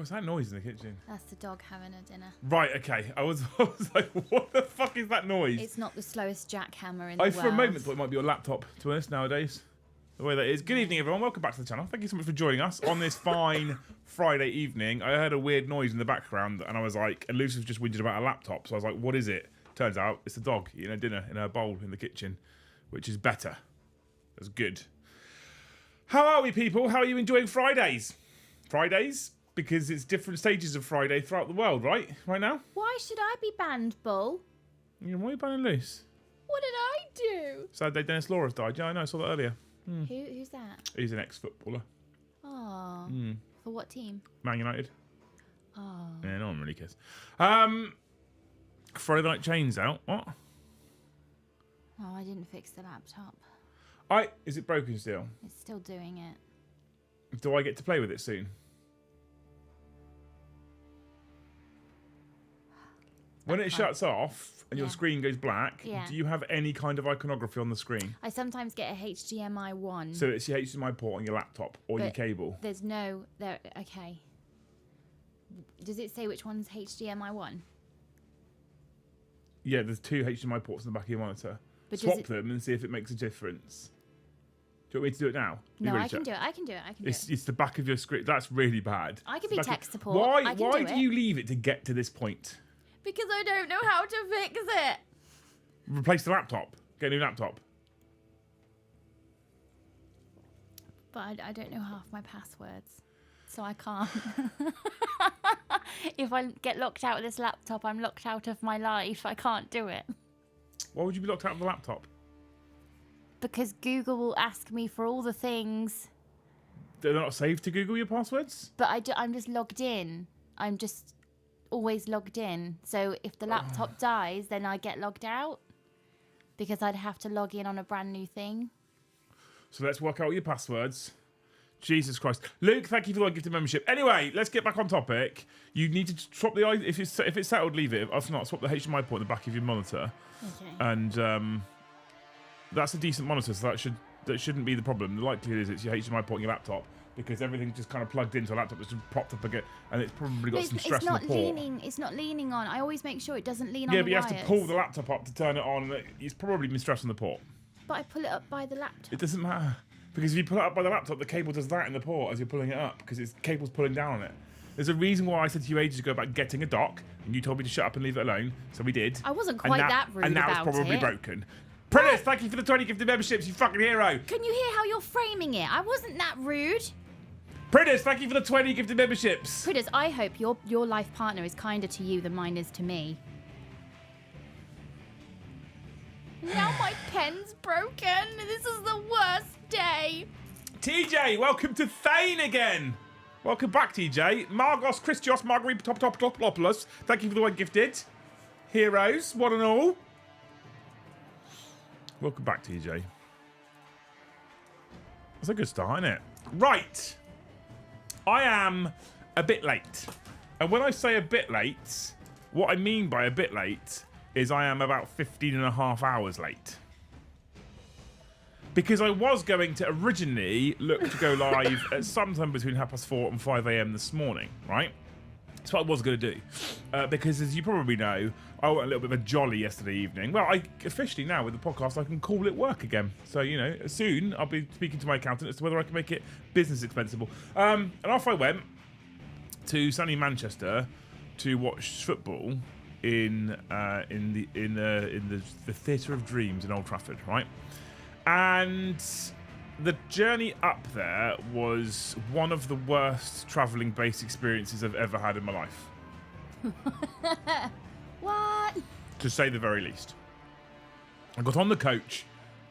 What's that noise in the kitchen? That's the dog having a dinner. Right, okay. I was like, what the fuck is that noise? It's not the slowest jackhammer in the world. For a moment thought it might be your laptop, to be honest, nowadays. The way that is. Good evening, everyone. Welcome back to the channel. Thank you so much for joining us on this fine Friday evening. I heard a weird noise in the background, and I was like, and Lucy's just whinging about a laptop, so I was like, what is it? Turns out it's the dog eating a dinner in her bowl in the kitchen, which is better. That's good. How are we, people? How are you enjoying Fridays? Fridays? Because it's different stages of Friday throughout the world, right? Right now? Why should I be banned, Bull? Yeah, why are you banning loose? What did I do? Sad day Dennis Laura's died. Yeah, I know. I saw that earlier. Who's that? He's an ex-footballer. Oh. For what team? Man United. Oh. Yeah, no one really cares. Friday Night Chain's out. What? Oh, I didn't fix the laptop. Is it broken still? It's still doing it. Do I get to play with it soon? When it shuts off and your screen goes black, do you have any kind of iconography on the screen? I sometimes get a HDMI 1. So it's your HDMI port on your laptop or your cable? There's no... Okay. Does it say which one's HDMI 1? Yeah, there's two HDMI ports in the back of your monitor. But swap them and see if it makes a difference. Do you want me to do it now? No, I can do it. I can do it. It's the back of your screen. That's really bad. I can be tech support. Why do you leave it to get to this point? Because I don't know how to fix it. Replace the laptop. Get a new laptop. But I don't know half my passwords. So I can't. If I get locked out of this laptop, I'm locked out of my life. I can't do it. Why would you be locked out of the laptop? Because Google will ask me for all the things. They're not saved to Google your passwords? But I'm just logged in. I'm just always logged in. So if the laptop dies, then I get logged out. Because I'd have to log in on a brand new thing. So let's work out your passwords. Jesus Christ. Luke, thank you for the gifted membership. Anyway, let's get back on topic. You need to swap the... If it's settled, leave it. If not, swap the HDMI port in the back of your monitor. Okay. And that's a decent monitor, so that shouldn't be the problem. The likelihood is it's your HDMI port in your laptop because everything's just kind of plugged into a laptop that's just propped up again, and it's probably got some stress on the port. It's not leaning on. I always make sure it doesn't lean on Yeah, the but you wires. have to pull the laptop up to turn it on. It's probably been stressed on the port. But I pull it up by the laptop. It doesn't matter. Because if you pull it up by the laptop, the cable does that in the port as you're pulling it up because the cable's pulling down on it. There's a reason why I said to you ages ago about getting a dock, and you told me to shut up and leave it alone, so we did. I wasn't quite that rude about it. And now it's probably broken. Prentice, thank you for the 20 gifted memberships, you fucking hero. Can you hear how you're framing it? I wasn't that rude. Prentice, thank you for the 20 gifted memberships. Prentice, I hope your life partner is kinder to you than mine is to me. Now my pen's broken. This is the worst day. TJ, welcome to Thane again. Welcome back, TJ. Margos, Christios, Marguerite, Topopoulos. Thank you for the one gifted. Heroes, one and all. Welcome back, TJ. That's a good start, isn't it? Right. I am a bit late. And when I say a bit late, what I mean by a bit late is I am about 15 and a half hours late. Because I was going to originally look to go live at sometime between 4:30 and 5 a.m. this morning, right? That's what I was going to do. Because as you probably know, I went a little bit of a jolly yesterday evening. Well, I officially now with the podcast, I can call it work again. So, you know, soon I'll be speaking to my accountant as to whether I can make it business expensible. And off I went to sunny Manchester to watch football in the Theatre of Dreams in Old Trafford, right? And the journey up there was one of the worst travelling base experiences I've ever had in my life. What? To say the very least. I got on the coach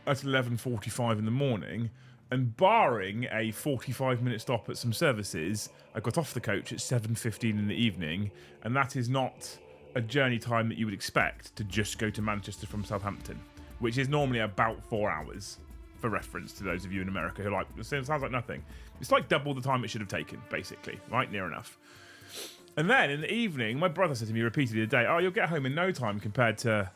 at 11:45 in the morning, and barring a 45-minute stop at some services, I got off the coach at 7:15 in the evening, and that is not a journey time that you would expect to just go to Manchester from Southampton, which is normally about 4 hours, for reference to those of you in America who are like, it sounds like nothing. It's like double the time it should have taken, basically, right? Near enough. And then in the evening, my brother said to me repeatedly today, oh, you'll get home in no time compared to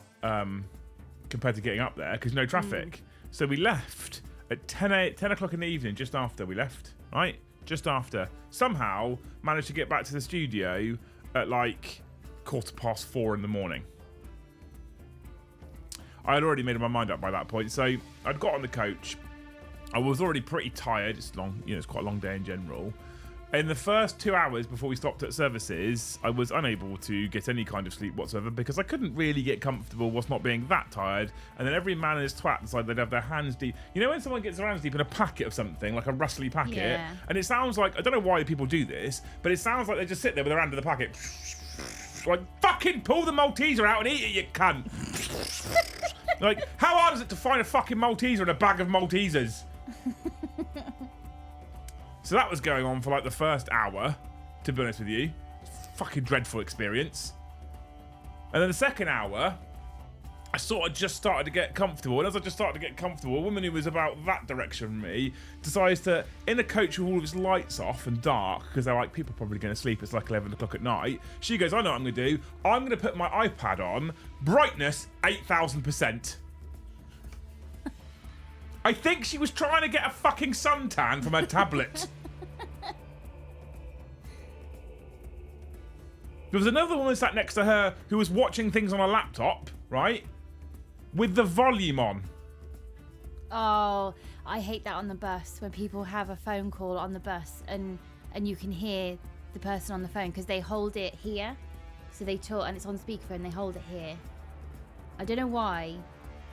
getting up there, because no traffic. So we left at 10 o'clock in the evening, just after we left, right? Just after. Somehow managed to get back to the studio at like 4:15 in the morning. I had already made my mind up by that point, so I'd got on the coach. I was already pretty tired. It's long, it's quite a long day in general. In the first 2 hours before we stopped at services, I was unable to get any kind of sleep whatsoever because I couldn't really get comfortable whilst not being that tired. And then every man and his twat decided they'd have their hands deep. You know when someone gets their hands deep in a packet of something, like a rustly packet? Yeah. And it sounds like, I don't know why people do this, but it sounds like they just sit there with their hand in the packet. Like, fucking pull the Malteser out and eat it, you cunt. Like, how hard is it to find a fucking Malteser in a bag of Maltesers? So that was going on for like the first hour, to be honest with you. Fucking dreadful experience. And then the second hour, I sort of just started to get comfortable. And as I just started to get comfortable, a woman who was about that direction from me decides to, in a coach with all of its lights off and dark, because they're like, people are probably going to sleep, it's like 11 o'clock at night. She goes, I know what I'm going to do. I'm going to put my iPad on, brightness 8,000%. I think she was trying to get a fucking suntan from her tablet. There was another woman sat next to her who was watching things on a laptop, right? With the volume on. Oh, I hate that on the bus when people have a phone call on the bus and you can hear the person on the phone because they hold it here. So they talk and it's on speakerphone, they hold it here. I don't know why.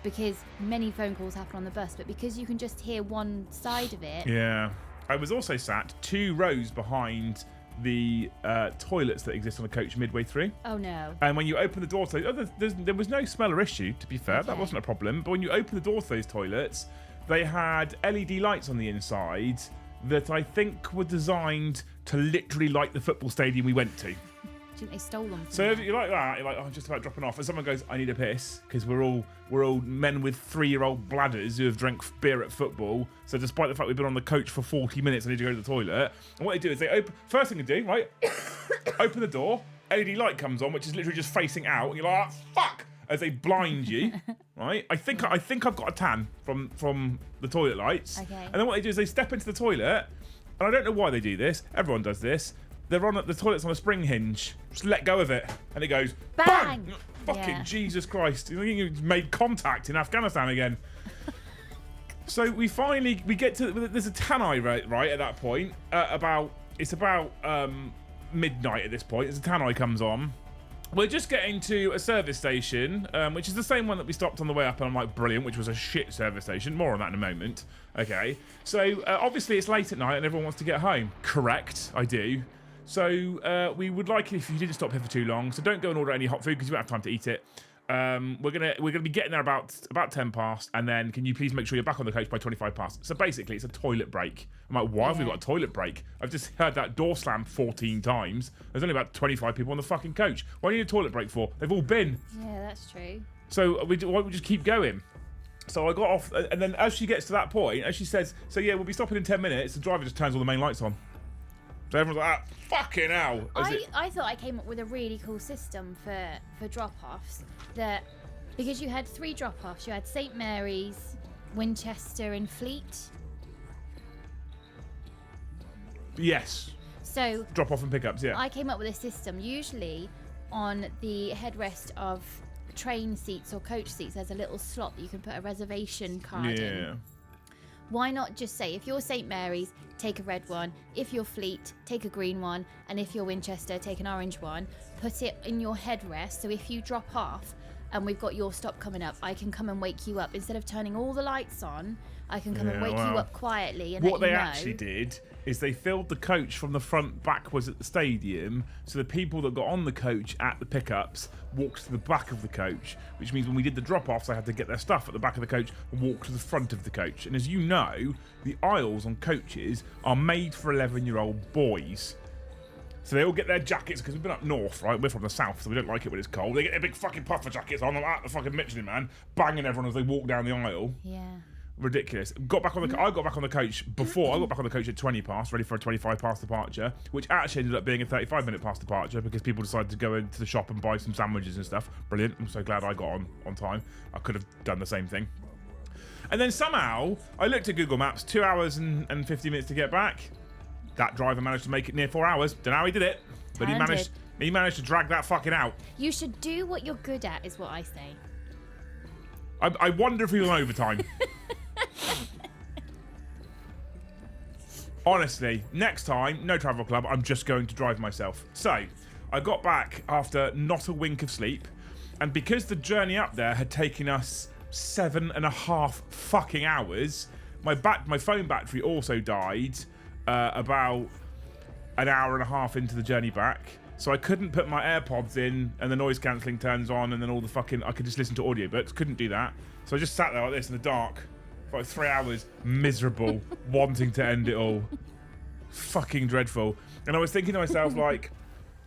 Because many phone calls happen on the bus, but because you can just hear one side of it. Yeah. I was also sat 2 rows behind the toilets that exist on the coach midway through. Oh, no. And when you open the door to there was no smell or issue, to be fair. Okay. That wasn't a problem. But when you open the door to those toilets, they had LED lights on the inside that I think were designed to literally light the football stadium we went to. I think they stole them. So if you're like that, you're like, oh, I'm just about dropping off, and someone goes, I need a piss, because we're all men with 3-year-old bladders who have drank beer at football. So despite the fact we've been on the coach for 40 minutes, I need to go to the toilet. And what they do is they open. First thing they do, right? Open the door. LED light comes on, which is literally just facing out, and you're like, oh, fuck, as they blind you, right? I think I've got a tan from the toilet lights. Okay. And then what they do is they step into the toilet, and I don't know why they do this. Everyone does this. They're on the toilet's on a spring hinge. Just let go of it, and it goes bang. Bang! Fucking yeah. Jesus Christ! You've made contact in Afghanistan again. So we get to there's a tannoy right at that point. It's about midnight at this point. As a tannoy comes on, we're just getting to a service station, which is the same one that we stopped on the way up, and I'm like, brilliant, which was a shit service station. More on that in a moment. Okay, so obviously it's late at night and everyone wants to get home. Correct, I do. So we would like it if you didn't stop here for too long. So don't go and order any hot food because you won't have time to eat it. We're gonna be getting there about 10 past, and then can you please make sure you're back on the coach by 25 past? So basically, it's a toilet break. I'm like, why have we got a toilet break? I've just heard that door slam 14 times. There's only about 25 people on the fucking coach. What do you need a toilet break for? They've all been. Yeah, that's true. So why don't we just keep going? So I got off, and then as she gets to that point, as she says, so yeah, we'll be stopping in 10 minutes, the driver just turns all the main lights on. So everyone's like, ah, fucking hell. I thought I came up with a really cool system for drop-offs. That because you had 3 drop-offs, you had St Mary's, Winchester, and Fleet. Yes. So drop-off and pickups, yeah. I came up with a system. Usually, on the headrest of train seats or coach seats, there's a little slot that you can put a reservation card in. Why not just say, if you're St Mary's, take a red one. If you're Fleet, take a green one. And if you're Winchester, take an orange one. Put it in your headrest. So if you drop off and we've got your stop coming up, I can come and wake you up. Instead of turning all the lights on, I can come and wake you up quietly and what let you they know. actually did is they filled the coach from the front backwards at the stadium, so the people that got on the coach at the pickups walked to the back of the coach, which means when we did the drop-offs, they had to get their stuff at the back of the coach and walk to the front of the coach. And as you know, the aisles on coaches are made for 11-year-old boys. So they all get their jackets, because we've been up north, right? We're from the south, so we don't like it when it's cold. They get their big fucking puffer jackets on, like the fucking Michelin man, banging everyone as they walk down the aisle. Yeah. Ridiculous. I got back on the coach before. I got back on the coach at 20 past, ready for a 25 past departure, which actually ended up being a 35-minute past departure because people decided to go into the shop and buy some sandwiches and stuff. Brilliant. I'm so glad I got on time. I could have done the same thing. And then somehow, I looked at Google Maps, 2 hours and 50 minutes to get back. That driver managed to make it near 4 hours. Don't know how he did it, but he managed to drag that fucking out. You should do what you're good at, is what I say. I wonder if he was on overtime. Honestly, next time, no travel club, I'm just going to drive myself. So, I got back after not a wink of sleep, and because the journey up there had taken us 7.5 fucking hours, my phone battery also died about an hour and a half into the journey back. So I couldn't put my AirPods in and the noise cancelling turns on and then all the fucking... I could just listen to audiobooks. Couldn't do that. So I just sat there like this in the dark for like 3 hours, miserable, wanting to end it all. Fucking dreadful. And I was thinking to myself, like...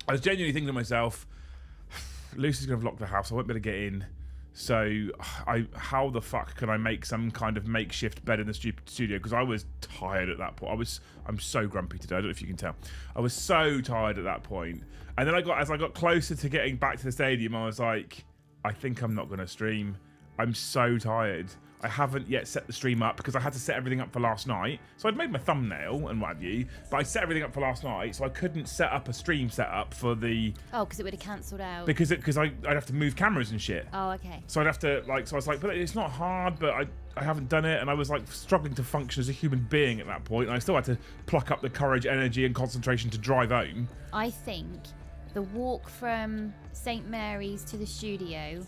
I was genuinely thinking to myself, Lucy's going to have locked the house. I won't be able to get in. So how the fuck can I make some kind of makeshift bed in the stupid studio? Because I was tired at that point. I'm so grumpy today. I don't know if you can tell. I was so tired at that point. And then as I got closer to getting back to the stadium, I was like, I think I'm not going to stream. I'm so tired. I haven't yet set the stream up because I had to set everything up for last night. So I'd made my thumbnail and what have you, but I set everything up for last night, so I couldn't set up a stream setup for the... Oh, because it would have cancelled out. Because I'd have to move cameras and shit. Oh, okay. So I'd have to, like, so I was like, but it's not hard, but I haven't done it, and I was, like, struggling to function as a human being at that point, and I still had to pluck up the courage, energy, and concentration to drive home. I think the walk from St. Mary's to the studio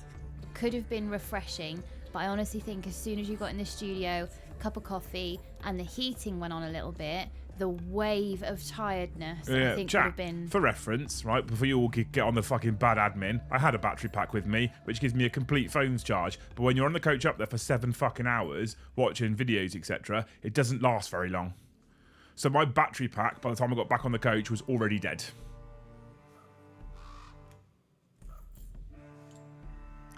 could have been refreshing, but I honestly think as soon as you got in the studio, cup of coffee, and the heating went on a little bit, the wave of tiredness, I think, would have been... For reference, right, before you all get on the fucking bad admin, I had a battery pack with me, which gives me a complete phone's charge. But when you're on the coach up there for 7 fucking hours, watching videos, etc., it doesn't last very long. So my battery pack, by the time I got back on the coach, was already dead.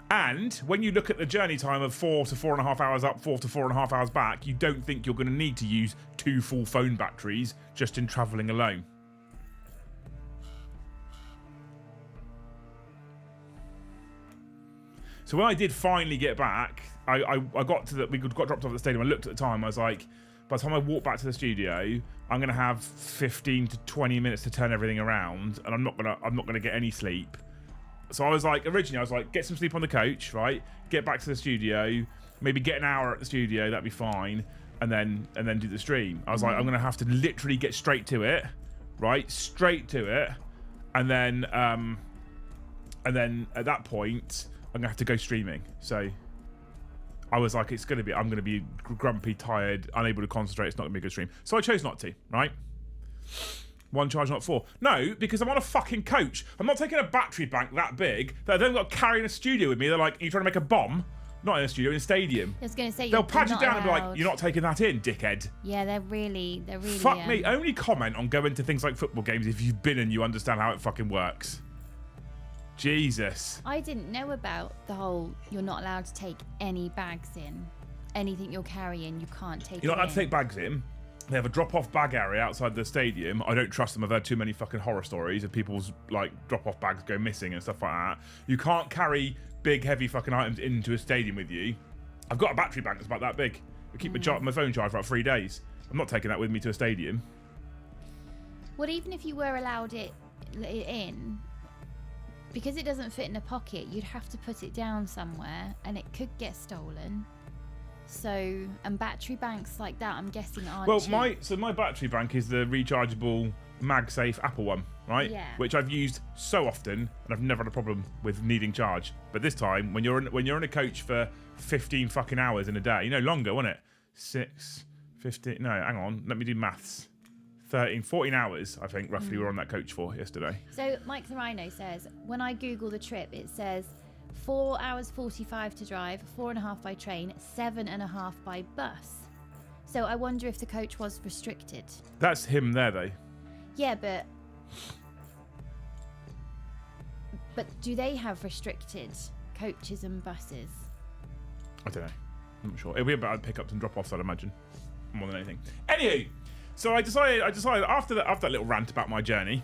And when you look at the journey time of 4 to 4.5 hours up, 4 to 4.5 hours back, you don't think you're going to need to use 2 full phone batteries just in travelling alone. So when I did finally get back, I got to we got dropped off at the stadium. I looked at the time. I was like, by the time I walk back to the studio, I'm going to have 15 to 20 minutes to turn everything around, and I'm not gonna get any sleep. So I was like, originally I was like, get some sleep on the coach, right? Get back to the studio, maybe get an hour at the studio, that'd be fine, and then do the stream. I was like, I'm gonna have to literally get straight to it, right? Straight to it, and then at that point, I'm gonna have to go streaming. So I was like, I'm gonna be grumpy, tired, unable to concentrate. It's not gonna be a good stream. So I chose not to, right? 1 charge, not 4. No, because I'm on a fucking coach. I'm not taking a battery bank that big that I then got to carry in a studio with me. They're like, are you trying to make a bomb? Not in a studio, in a stadium. I was going to say, they'll pat you down and be like, you're not taking that in, dickhead. Yeah, they're really. Fuck me. Only comment on going to things like football games if you've been and you understand how it fucking works. Jesus. I didn't know about the whole, you're not allowed to take any bags in. Anything you're carrying, you can't take You're not allowed to take bags in. They have a drop-off bag area outside the stadium. I don't trust them. I've heard too many fucking horror stories of people's like drop-off bags go missing and stuff like that. You can't carry big, heavy fucking items into a stadium with you. I've got a battery bank that's about that big. I keep my phone charged for about 3 days. I'm not taking that with me to a stadium. Well, even if you were allowed it in, because it doesn't fit in a pocket, you'd have to put it down somewhere, and it could get stolen. So, and battery banks like that, I'm guessing, aren't cheap. My battery bank is the rechargeable MagSafe Apple one, right? Yeah. Which I've used so often, and I've never had a problem with needing charge. But this time, when you're in a coach for 15 fucking hours in a day, longer, wasn't it? 6, 15. No, hang on. Let me do maths. 13, 14 hours, I think, roughly, we were on that coach for yesterday. So, Mike the Rhino says, when I Google the trip, it says 4 hours 45 to drive, 4.5 by train, 7.5 by bus. So I wonder if the coach was restricted. That's him there, though. Yeah, but do they have restricted coaches and buses? I don't know. I'm not sure. It'll be about pickups and drop-offs, I'd imagine, more than anything. Anywho, so I decided after that little rant about my journey,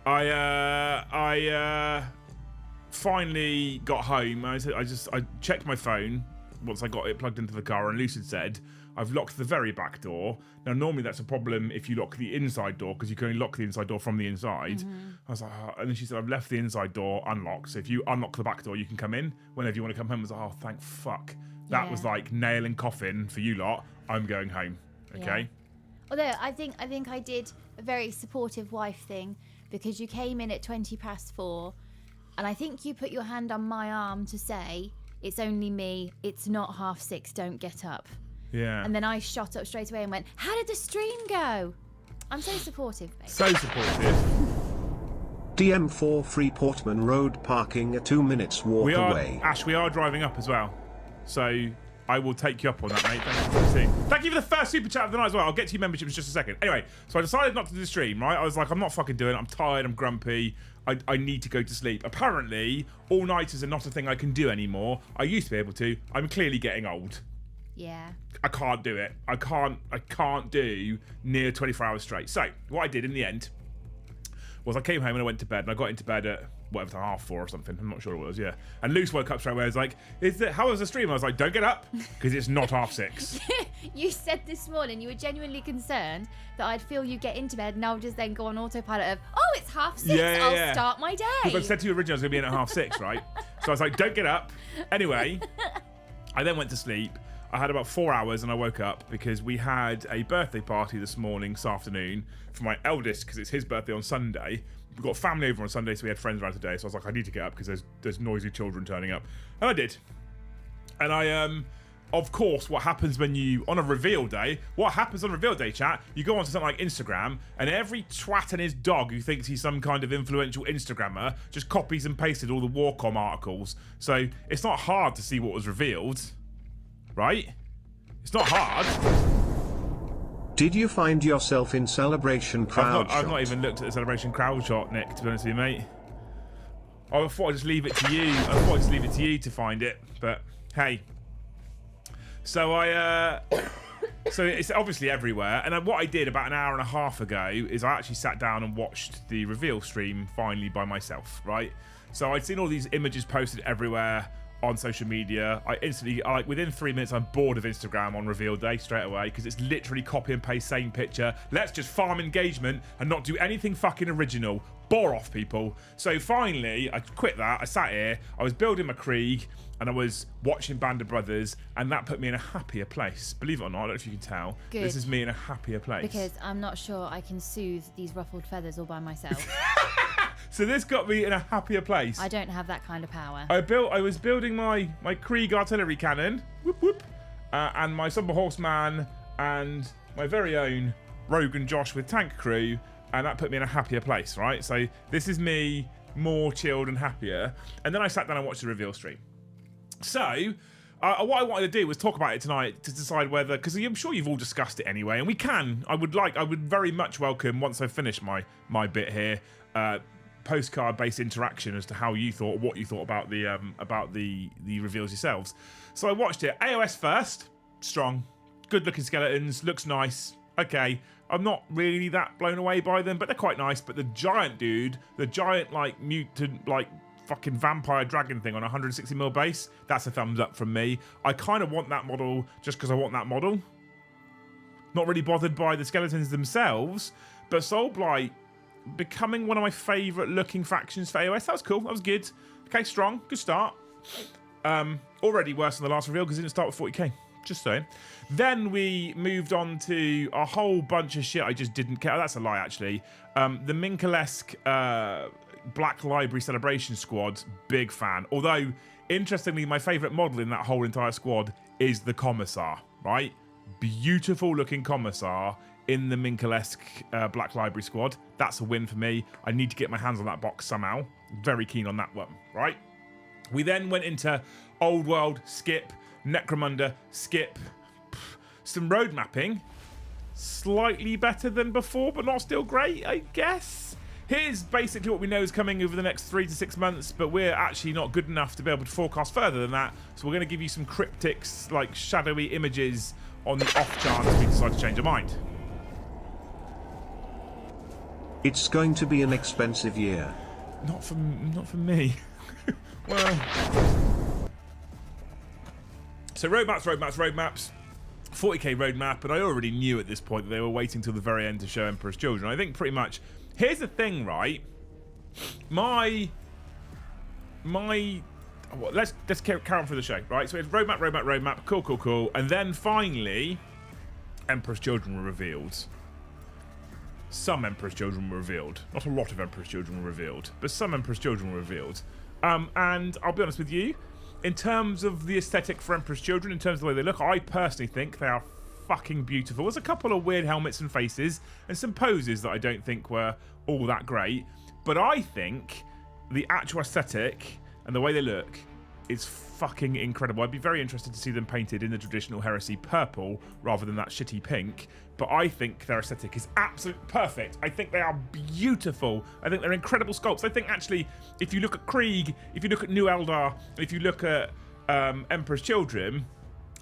I finally got home. I checked my phone once I got it plugged into the car, and Luce had said, I've locked the very back door. Now, normally that's a problem if you lock the inside door, because you can only lock the inside door from the inside. I was like, oh. And then she said, I've left the inside door unlocked, so if you unlock the back door, you can come in whenever you want to come home. I was like, oh, thank fuck. That was like nail and coffin for you lot. I'm going home. Okay. Yeah. Although I think I did a very supportive wife thing, because you came in at 4:20, and I think you put your hand on my arm to say, it's only me, it's not 6:30, don't get up. Yeah. And then I shot up straight away and went, how did the stream go? I'm so supportive, babe. So supportive. DM4 Free Portman Road parking a 2 minutes walk away. Ash, we are driving up as well. So I will take you up on that, mate. Thank you for the first super chat of the night as well. I'll get to your membership in just a second. Anyway, so I decided not to do the stream, right? I was like, I'm not fucking doing it. I'm tired. I'm grumpy. I need to go to sleep. Apparently, all-nighters are not a thing I can do anymore. I used to be able to. I'm clearly getting old. Yeah. I can't do it. I can't do near 24 hours straight. So what I did in the end was I came home and I went to bed, and I got into bed at whatever time, 4:30 or something. I'm not sure what it was. Yeah. And Luce woke up straight away. I was like, how was the stream? I was like, don't get up, because it's not 6:30. You said this morning you were genuinely concerned that I'd feel you get into bed and I'll just then go on autopilot of, oh, it's 6:30. I'll start my day. Because I said to you originally I was going to be in at 6:30, right? So I was like, don't get up. Anyway, I then went to sleep. I had about 4 hours and I woke up because we had a birthday party this afternoon for my eldest, because it's his birthday on Sunday. We've got family over on Sunday, so we had friends around today. So I was like, I need to get up because there's noisy children turning up. And I did. And I, of course, what happens when you, on a reveal day, chat, you go onto something like Instagram, and every twat and his dog who thinks he's some kind of influential Instagrammer just copies and pasted all the Warcom articles. So it's not hard to see what was revealed. Right? It's not hard. Did you find yourself in Celebration crowd shot? I've not even looked at the Celebration crowd shot, Nick, to be honest with you, mate. I thought I'd just leave it to you. To find it, but hey. So so it's obviously everywhere. And what I did about an hour and a half ago is I actually sat down and watched the reveal stream finally by myself, right? So I'd seen all these images posted everywhere on social media. I instantly, like within 3 minutes, I'm bored of Instagram on reveal day straight away, because it's literally copy and paste, same picture. Let's just farm engagement and not do anything fucking original. Bore off people. So finally, I quit that. I sat here, I was building my Krieg, and I was watching Band of Brothers, and that put me in a happier place. Believe it or not, I don't know if you can tell. Good. This is me in a happier place. Because I'm not sure I can soothe these ruffled feathers all by myself. So this got me in a happier place. I don't have that kind of power. I was building my Krieg artillery cannon, whoop whoop, and my Somber Horseman, and my very own Rogue and Josh with tank crew, and that put me in a happier place, right? So this is me more chilled and happier. And then I sat down and watched the reveal stream. So what I wanted to do was talk about it tonight to decide whether, because I'm sure you've all discussed it anyway, and we can. I would very much welcome, once I finish my bit here, postcard-based interaction as to how you thought, what you thought about the reveals yourselves. So I watched it. AOS first, strong, good-looking skeletons, looks nice. Okay, I'm not really that blown away by them, but they're quite nice. But the giant dude, the giant like mutant like fucking vampire dragon thing on 160mm base, that's a thumbs up from me. I kind of want that model just because I want that model. Not really bothered by the skeletons themselves, but Soulblight becoming one of my favourite looking factions for AOS. That was cool. That was good. Okay, strong. Good start. Already worse than the last reveal because it didn't start with 40k. Just saying. Then we moved on to a whole bunch of shit I just didn't care. Oh, that's a lie, actually. The Minkalesque Black Library Celebration Squad, big fan. Although, interestingly, my favourite model in that whole entire squad is the Commissar, right? Beautiful looking Commissar in the Minkalesque Black Library Squad. That's a win for me. I need to get my hands on that box somehow. Very keen on that one, right? We then went into Old World, skip. Necromunda, skip. Some road mapping. Slightly better than before, but not still great, I guess. Here's basically what we know is coming over the next 3 to 6 months, but we're actually not good enough to be able to forecast further than that. So we're going to give you some cryptic, like shadowy images on the off chance we decide to change our mind. It's going to be an expensive year. Not for me. Well. So roadmaps. 40k roadmap, and I already knew at this point that they were waiting till the very end to show Emperor's Children. I think pretty much. Here's the thing, right? Let's carry on through the show, right? So it's roadmap, cool, and then finally, Emperor's Children were revealed. Some Emperor's Children were revealed. Not a lot of Emperor's Children were revealed, but some Emperor's Children were revealed. And I'll be honest with you, in terms of the aesthetic for Emperor's Children, in terms of the way they look, I personally think they are fucking beautiful. There's a couple of weird helmets and faces, and some poses that I don't think were all that great, but I think the actual aesthetic and the way they look is fucking incredible. I'd be very interested to see them painted in the traditional Heresy purple rather than that shitty pink, but I think their aesthetic is absolutely perfect. I think they are beautiful. I think they're incredible sculpts. I think actually, if you look at Krieg, if you look at New Eldar, if you look at Emperor's Children,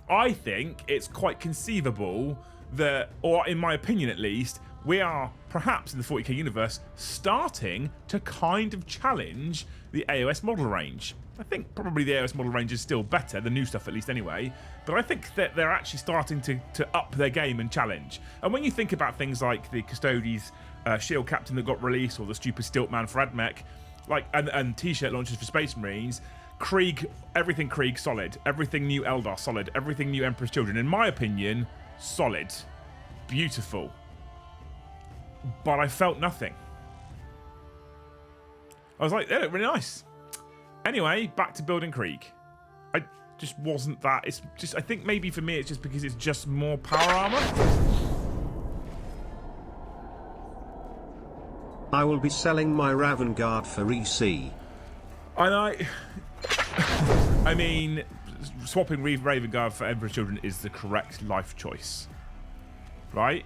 I think it's quite conceivable that, or in my opinion at least, we are perhaps in the 40k universe starting to kind of challenge the AOS model range. I think probably the AOS model range is still better, the new stuff at least anyway, but I think that they're actually starting to up their game and challenge. And when you think about things like the Custodes Shield Captain that got released, or the stupid Stiltman for Admech, like, and t-shirt launches for Space Marines, Krieg, everything Krieg solid, everything new Eldar solid, everything new Emperor's Children, in my opinion, solid, beautiful. But I felt nothing. I was like, they look really nice. Anyway, back to building Krieg. I just wasn't that. It's just, I think maybe for me it's just because it's just more power armor. I will be selling my Raven Guard for EC. And I mean, swapping Raven Guard for Emperor's Children is the correct life choice, right?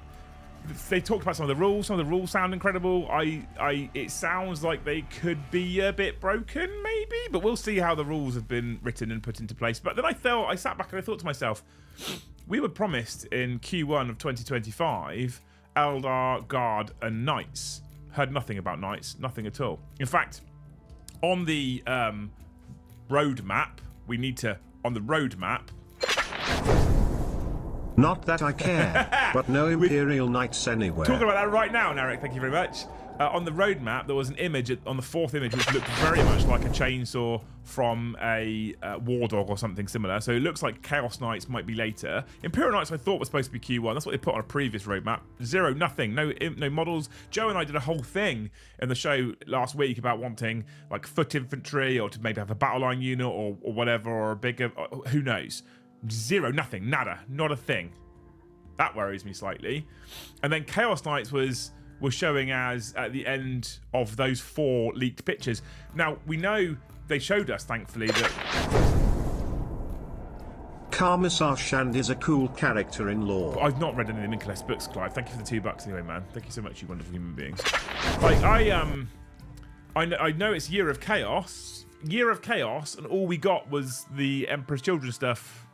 They talked about some of the rules. Some of the rules sound incredible. It sounds like they could be a bit broken, maybe, but we'll see how the rules have been written and put into place. But then I sat back and I thought to myself, we were promised in Q1 of 2025 Eldar, Guard, and Knights. Heard nothing about Knights, nothing at all. In fact, on the roadmap, we need to, on the roadmap. Not that I care, but no Imperial Knights anywhere. Talking about that right now, Narek, thank you very much. On the roadmap, there was an image, on the fourth image, which looked very much like a chainsaw from a War Dog or something similar. So it looks like Chaos Knights might be later. Imperial Knights I thought was supposed to be Q1. That's what they put on a previous roadmap. Zero, nothing, no models. Joe and I did a whole thing in the show last week about wanting like foot infantry, or to maybe have a battle line unit or whatever, or a bigger, who knows. Zero, nothing, nada, not a thing. That worries me slightly. And then Chaos Knights was showing as at the end of those 4 leaked pictures. Now, we know they showed us, thankfully, that Karmasar Shand is a cool character in lore. I've not read any of the Minkeless books, Clive. Thank you for the $2 anyway, man. Thank you so much, you wonderful human beings. Like, I know it's Year of Chaos, and all we got was the Emperor's Children stuff.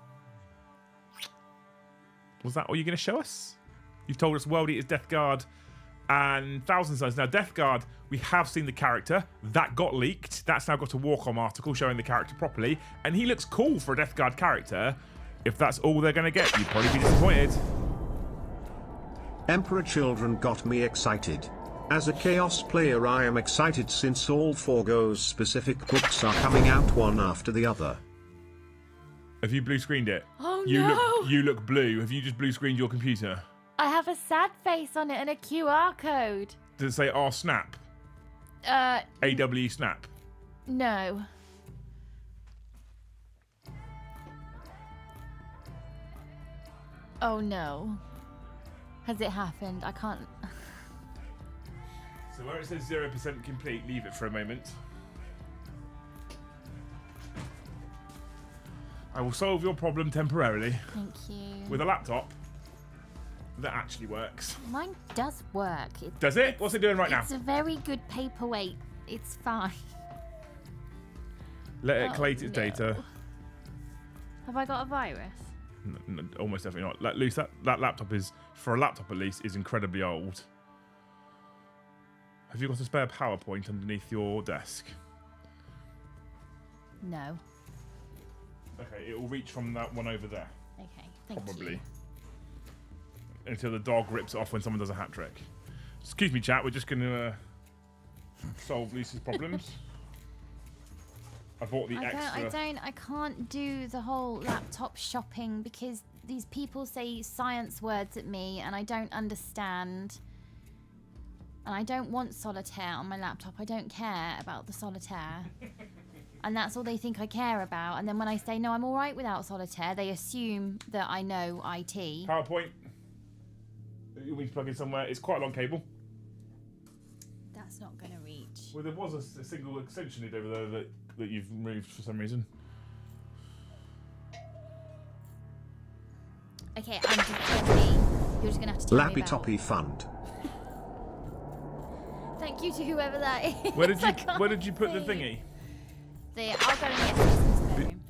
Was that all you're going to show us? You've told us World Eaters, Death Guard, and Thousand Suns. Now, Death Guard, we have seen the character. That got leaked. That's now got a Warcom article showing the character properly. And he looks cool for a Death Guard character. If that's all they're going to get, you'd probably be disappointed. Emperor Children got me excited. As a Chaos player, I am excited since all 4 Go's specific books are coming out one after the other. Have you blue screened it? Oh, no. You look blue. Have you just blue screened your computer? I have a sad face on it and a QR code. Does it say R snap? AWE snap? No. Oh no. Has it happened? I can't. So where it says 0% complete, leave it for a moment. I will solve your problem temporarily. Thank you. With a laptop that actually works. Mine does work. Does it? What's it doing right now? It's a very good paperweight. It's fine. Let it collate its data. Have I got a virus? No, almost definitely not. Let loose. That laptop is, for a laptop at least, is incredibly old. Have you got a spare PowerPoint underneath your desk? No. Okay, it will reach from that one over there. Okay, thank Probably. you. Until the dog rips it off when someone does a hat trick. Excuse me, chat. We're just going to solve Lisa's problems. I bought the extra. I can't do the whole laptop shopping because these people say science words at me and I don't understand. And I don't want solitaire on my laptop. I don't care about the solitaire. And that's all they think I care about. And then when I say, no, I'm all right without solitaire, they assume that I know IT. PowerPoint. You need to plug in somewhere. It's quite a long cable. That's not going to reach. Well, there was a single extension lead over there that you've removed for some reason. Okay, I'm just going to be... You're just going to have to tell me Lappy about... Toppy Fund. Thank you to whoever that is. Where did you put the thingy? I'll go and get this phone.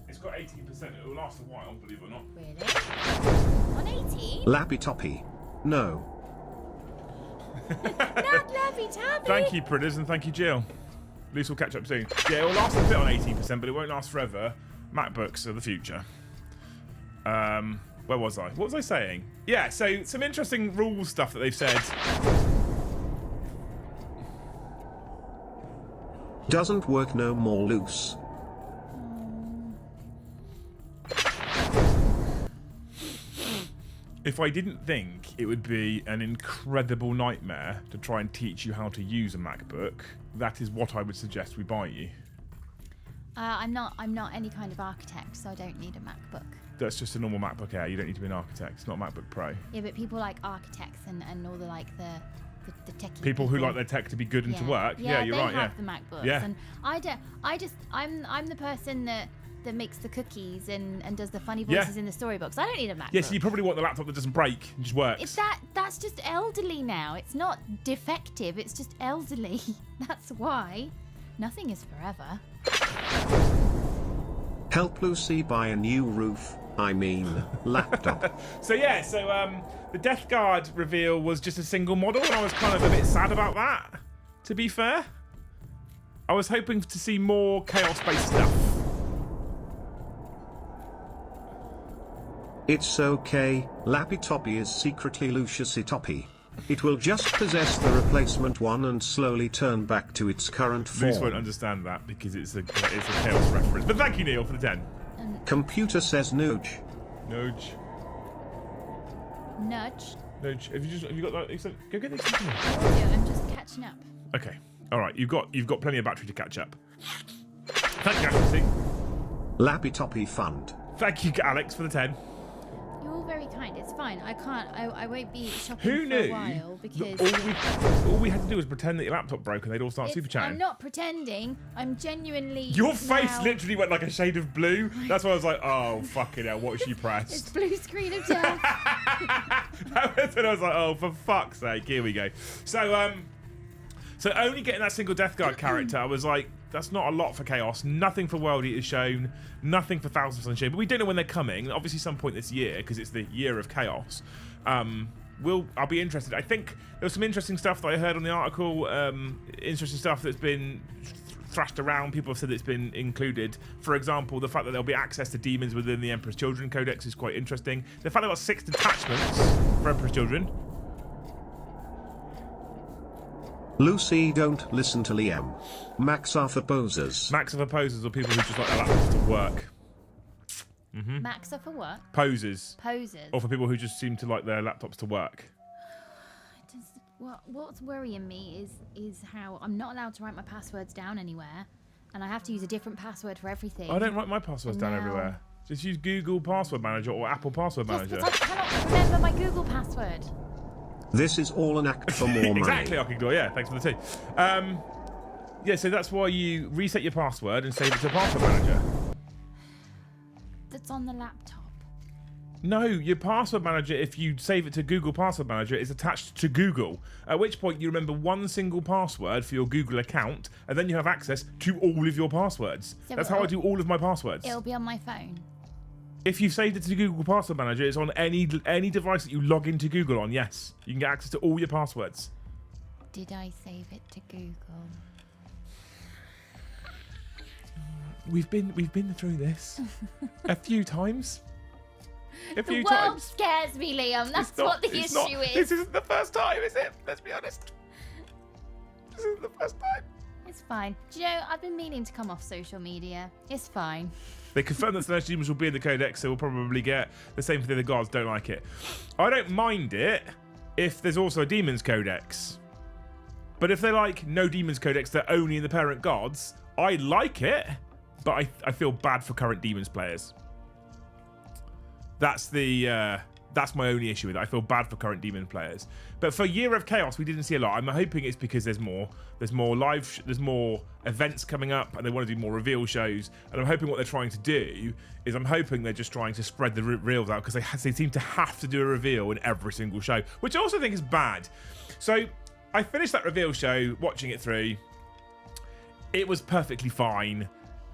It's got 18%. It will last a while, believe it or not. Really? 118? Lappy Toppy. No. Not Lappy Toppy. Thank you, Pritters, and thank you, Jill. At least we'll catch up soon. Yeah, it will last a bit on 18%, but it won't last forever. MacBooks are the future. Where was I? What was I saying? Yeah, so some interesting rules stuff that they've said. Doesn't work no more loose. If I didn't think it would be an incredible nightmare to try and teach you how to use a MacBook, that is what I would suggest we buy you. I'm not any kind of architect, so I don't need a MacBook. That's just a normal MacBook Air. You don't need to be an architect. It's not a MacBook Pro. Yeah, but people like architects and all the like the techie people who like their tech to be good and to work. Yeah, you're right. They have the MacBooks. Yeah. And I'm the person that makes the cookies and does the funny voices in the storybooks. I don't need a MacBook. Yes, you probably want the laptop that doesn't break and just works. That's just elderly now. It's not defective. It's just elderly. That's why. Nothing is forever. Help Lucy buy a new roof. I mean, laptop. The Death Guard reveal was just a single model, and I was kind of a bit sad about that, to be fair. I was hoping to see more Chaos-based stuff. It's okay, Lappy Toppy is secretly Lucius Toppy. It will just possess the replacement one and slowly turn back to its current form. Luce won't understand that because it's a Chaos reference. But thank you, Neil, for the 10. Computer says nudge. Nudge. Nudge. Have you got that? Go get the extension. I'm just catching up. Okay. All right. You've got plenty of battery to catch up. Thank you, Ashley. Lappy Toppy Fund. Thank you, Alex, for the 10. You're all very kind. It's fine. I won't be shopping Who for knew a while because all we had to do was pretend that your laptop broke and they'd all start super chatting. I'm not pretending. I'm genuinely. Your face now... literally went like a shade of blue. That's why I was like, oh, fucking hell, what has she pressed? It's blue screen of death. And I was like, oh, for fuck's sake, here we go. So only getting that single Death Guard character, I was like, that's not a lot for Chaos. Nothing for World Eaters shown. Nothing for Thousand Sun Shade. But we don't know when they're coming. Obviously, some point this year, because it's the year of Chaos. I'll be interested. I think there was some interesting stuff that I heard on the article. Interesting stuff that's been thrashed around. People have said it's been included. For example, the fact that there'll be access to demons within the Emperor's Children Codex is quite interesting. The fact they've got 6 detachments for Emperor's Children. Lucy, don't listen to Liam. Macs are for posers. Macs are for posers or people who just like their laptops to work. Macs are for what? Posers. Posers. Or for people who just seem to like their laptops to work. What's worrying me is how I'm not allowed to write my passwords down anywhere, and I have to use a different password for everything. I don't write my passwords down everywhere. Just use Google Password Manager or Apple Password Manager. Yes, but I cannot remember my Google password. This is all an act for more money. Exactly, Arkignor. Yeah, thanks for the tea. Yeah, so that's why you reset your password and save it to a password manager. That's on the laptop. No, your password manager, if you save it to Google Password Manager, is attached to Google. At which point you remember one single password for your Google account, and then you have access to all of your passwords. So that's how I do all of my passwords. It'll be on my phone. If you've saved it to Google Password Manager, it's on any device that you log into Google on, yes. You can get access to all your passwords. Did I save it to Google? we've been through this a few times. The world scares me, Liam. That's what the issue is. This isn't the first time, is it? Let's be honest. This isn't the first time. It's fine. Do you know, I've been meaning to come off social media. It's fine. They confirm that Celestial Demons will be in the Codex, so we'll probably get the same for the other gods. Don't like it. I don't mind it if there's also a Demons Codex. But if they're like, no Demons Codex, they're only in the parent gods, I like it, but I feel bad for current Demons players. That's my only issue with it. I feel bad for current Demon players. But for Year of Chaos, we didn't see a lot. I'm hoping it's because there's more events coming up, and they want to do more reveal shows. And I'm hoping what they're trying to do is they're just trying to spread the reveals out, because they seem to have to do a reveal in every single show, which I also think is bad. So I finished that reveal show, watching it through. It was perfectly fine.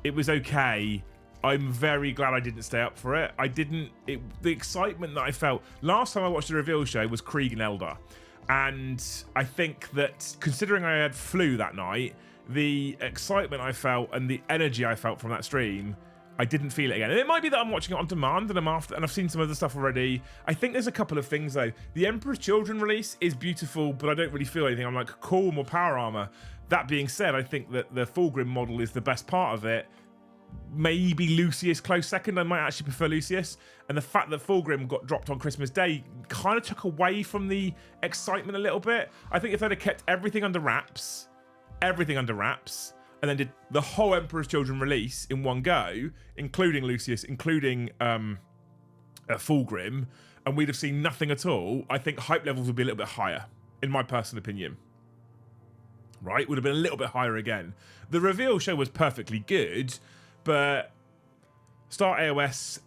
It was okay. I'm very glad I didn't stay up for it. The excitement that I felt last time I watched the reveal show was Krieg and Eldar. And I think that, considering I had flu that night, the excitement I felt and the energy I felt from that stream, I didn't feel it again. And it might be that I'm watching it on demand and I've seen some other stuff already. I think there's a couple of things though. The Emperor's Children release is beautiful, but I don't really feel anything. I'm like, cool, more power armor. That being said, I think that the Fulgrim model is the best part of it. Maybe Lucius close second. I might actually prefer Lucius. And the fact that Fulgrim got dropped on Christmas Day kind of took away from the excitement a little bit. I think if they'd have kept everything under wraps, and then did the whole Emperor's Children release in one go, including Lucius, including Fulgrim, and we'd have seen nothing at all, I think hype levels would be a little bit higher, in my personal opinion. Right? Would have been a little bit higher again. The reveal show was perfectly good, but start AOS,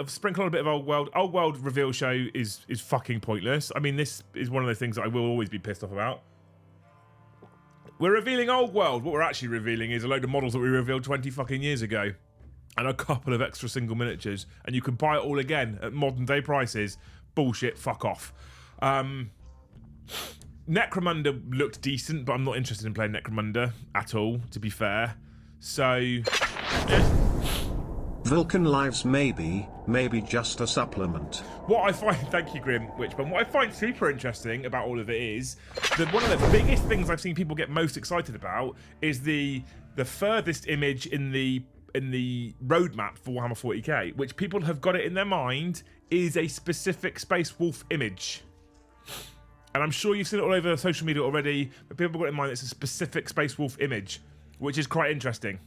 sprinkle on a bit of Old World. Old World reveal show is fucking pointless. I mean, this is one of the things that I will always be pissed off about. We're revealing Old World. What we're actually revealing is a load of models that we revealed 20 fucking years ago, and a couple of extra single miniatures, and you can buy it all again at modern day prices. Bullshit, fuck off. Necromunda looked decent, but I'm not interested in playing Necromunda at all, to be fair. So, yeah. Vulcan Lives maybe just a supplement. What I find, thank you Grim Witchbone, what I find super interesting about all of it is that one of the biggest things I've seen people get most excited about is the furthest image in the roadmap for Warhammer 40k, which people have got it in their mind is a specific Space Wolf image. And I'm sure you've seen it all over social media already, but people have got in mind it's a specific Space Wolf image, which is quite interesting.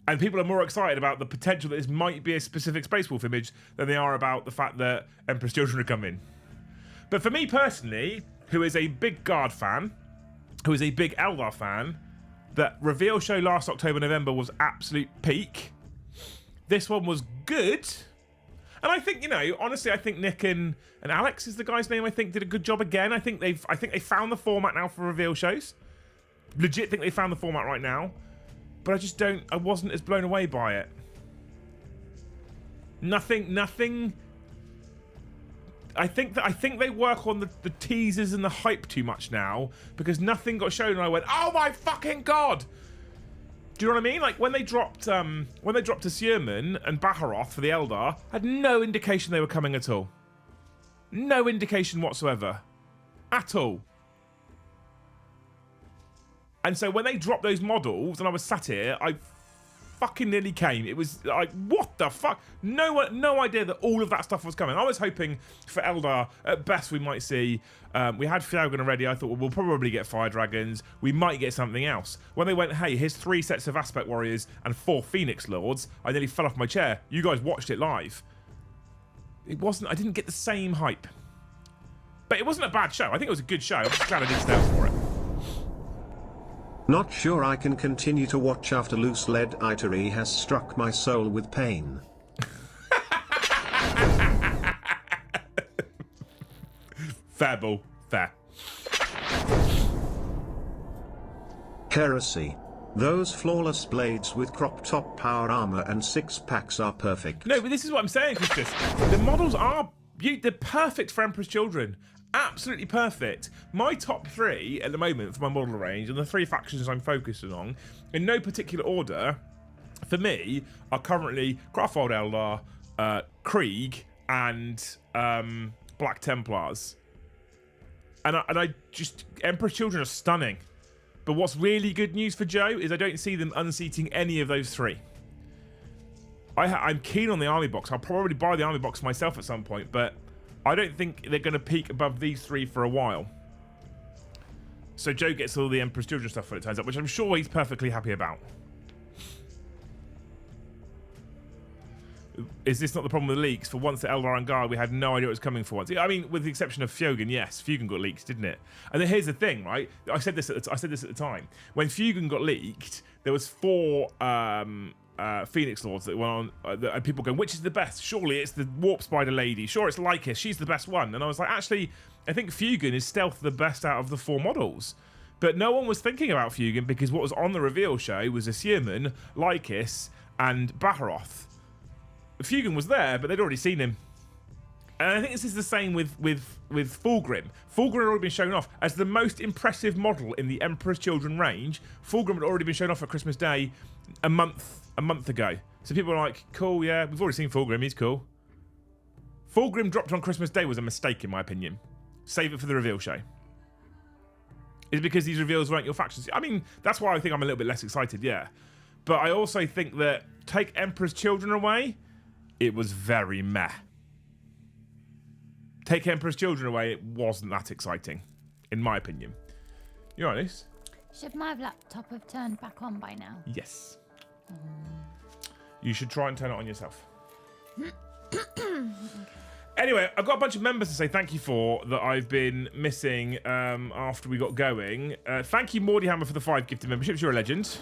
And people are more excited about the potential that this might be a specific Space Wolf image than they are about the fact that Emperor's Children are coming. But for me personally, who is a big Guard fan, who is a big Eldar fan, that reveal show last October, November was absolute peak. This one was good. And I think, honestly, I think Nick and Alex is the guy's name, I think, did a good job again. I think they found the format now for reveal shows. Legit think they found the format right now. But I wasn't as blown away by it. Nothing. I think they work on the teasers and the hype too much now, because nothing got shown and I went, oh my fucking god! Do you know what I mean? Like when they dropped Asierman and Baharoth for the Eldar, I had no indication they were coming at all. No indication whatsoever. At all. And so when they dropped those models and I was sat here, I fucking nearly came. It was like, what the fuck? No idea that all of that stuff was coming. I was hoping for Eldar, at best we might see, we had Fjaugen already. I thought, well, we'll probably get Fire Dragons. We might get something else. When they went, hey, here's 3 sets of Aspect Warriors and 4 Phoenix Lords, I nearly fell off my chair. You guys watched it live. I didn't get the same hype. But it wasn't a bad show. I think it was a good show. I'm just glad I didn't stay up for it. Not sure I can continue to watch after Loose Lead Itery has struck my soul with pain. Fair ball. Fair. Heresy. Those flawless blades with crop top power armor and 6 packs are perfect. No, but this is what I'm saying, Christus. The models are... they're perfect for Emperor's Children. Absolutely perfect. My top 3 at the moment for my model range, and the 3 factions I'm focusing on, in no particular order, for me, are currently Craftworld Eldar, Krieg, and Black Templars. And I just... Emperor's Children are stunning. But what's really good news for Joe is I don't see them unseating any of those three. I'm keen on the army box. I'll probably buy the army box myself at some point, but I don't think they're going to peak above these three for a while. So Joe gets all the Emperor's Children stuff when it turns up, which I'm sure he's perfectly happy about. Is this not the problem with leaks? For once, the Eldar and Guard, we had no idea what was coming for once. I mean, with the exception of Fugen, yes, Fugen got leaked, didn't it? And then here's the thing, right? I said this at the time. When Fugen got leaked, there was 4 Phoenix Lords that went on, and people going, which is the best? Surely it's the Warp Spider Lady. Sure, it's Lycus. She's the best one. And I was like, actually, I think Fugen is stealth the best out of the 4 models. But no one was thinking about Fugen because what was on the reveal show was Asierman, Lycus, and Baharoth. Fugen was there, but they'd already seen him. And I think this is the same with Fulgrim. Fulgrim had already been shown off as the most impressive model in the Emperor's Children range. Fulgrim had already been shown off at Christmas Day a month ago. So people were like, cool, yeah, we've already seen Fulgrim, he's cool. Fulgrim dropped on Christmas Day was a mistake, in my opinion. Save it for the reveal show. Is it because these reveals weren't your factions? I mean, that's why I think I'm a little bit less excited, yeah. But I also think that take Emperor's Children away, it was very meh. Take Emperor's Children away, it wasn't that exciting, in my opinion. You honest? Should my laptop have turned back on by now? Yes. You should try and turn it on yourself. Anyway, I've got a bunch of members to say thank you for that I've been missing after we got going. Thank you, Mordy Hammer, for the 5 gifted memberships. You're a legend.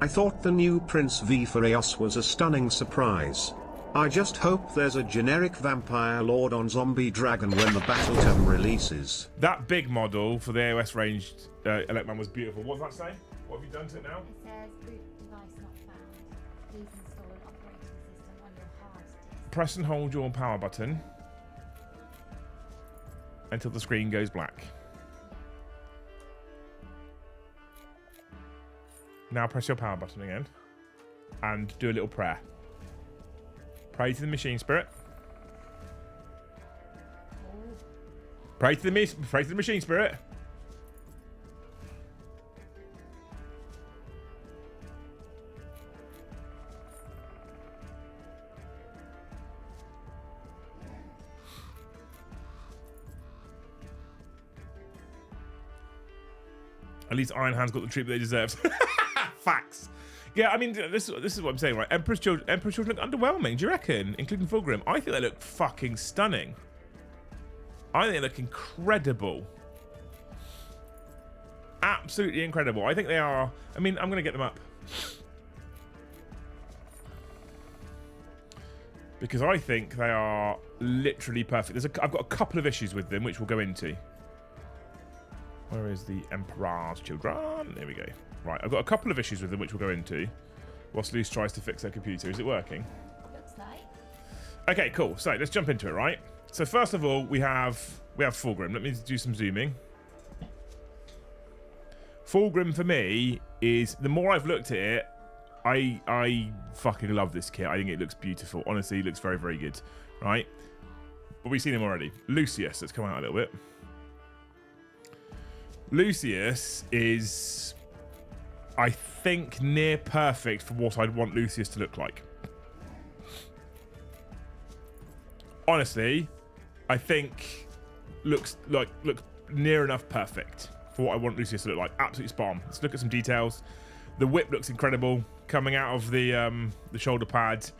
I thought the new Prince V for Eos was a stunning surprise. I just hope there's a generic vampire lord on zombie dragon when the battle term releases. That big model for the AOS ranged Electman was beautiful. What does that say? What have you done to it now? It says boot device not found. Please install an operating system on your hard disk. Press and hold your power button until the screen goes black. Now press your power button again and do a little prayer. Pray to the machine spirit. Pray to the machine spirit. At least Iron Hand's got the treatment they deserve. Facts. Yeah, I mean, this is what I'm saying, right? Emperor's Children look underwhelming, do you reckon? Including Fulgrim. I think they look fucking stunning. I think they look incredible. Absolutely incredible. I think they are... I mean, I'm going to get them up. Because I think they are literally perfect. I've got a couple of issues with them, which we'll go into. Where is the Emperor's Children? There we go. Right, I've got a couple of issues with them, which we'll go into. Whilst Luce tries to fix her computer. Is it working? Looks like. Okay, cool. So let's jump into it, right? So first of all, we have Fulgrim. Let me do some zooming. Fulgrim for me is, the more I've looked at it, I fucking love this kit. I think it looks beautiful. Honestly, it looks very, very good. Right? But we've seen him already. Lucius, let's come out a little bit. Lucius is, I think, near perfect for what I'd want Lucius to look like. Honestly, I think looks near enough perfect for what I want Lucius to look like. Absolutely spot on. Let's look at some details. The whip looks incredible coming out of the shoulder pad.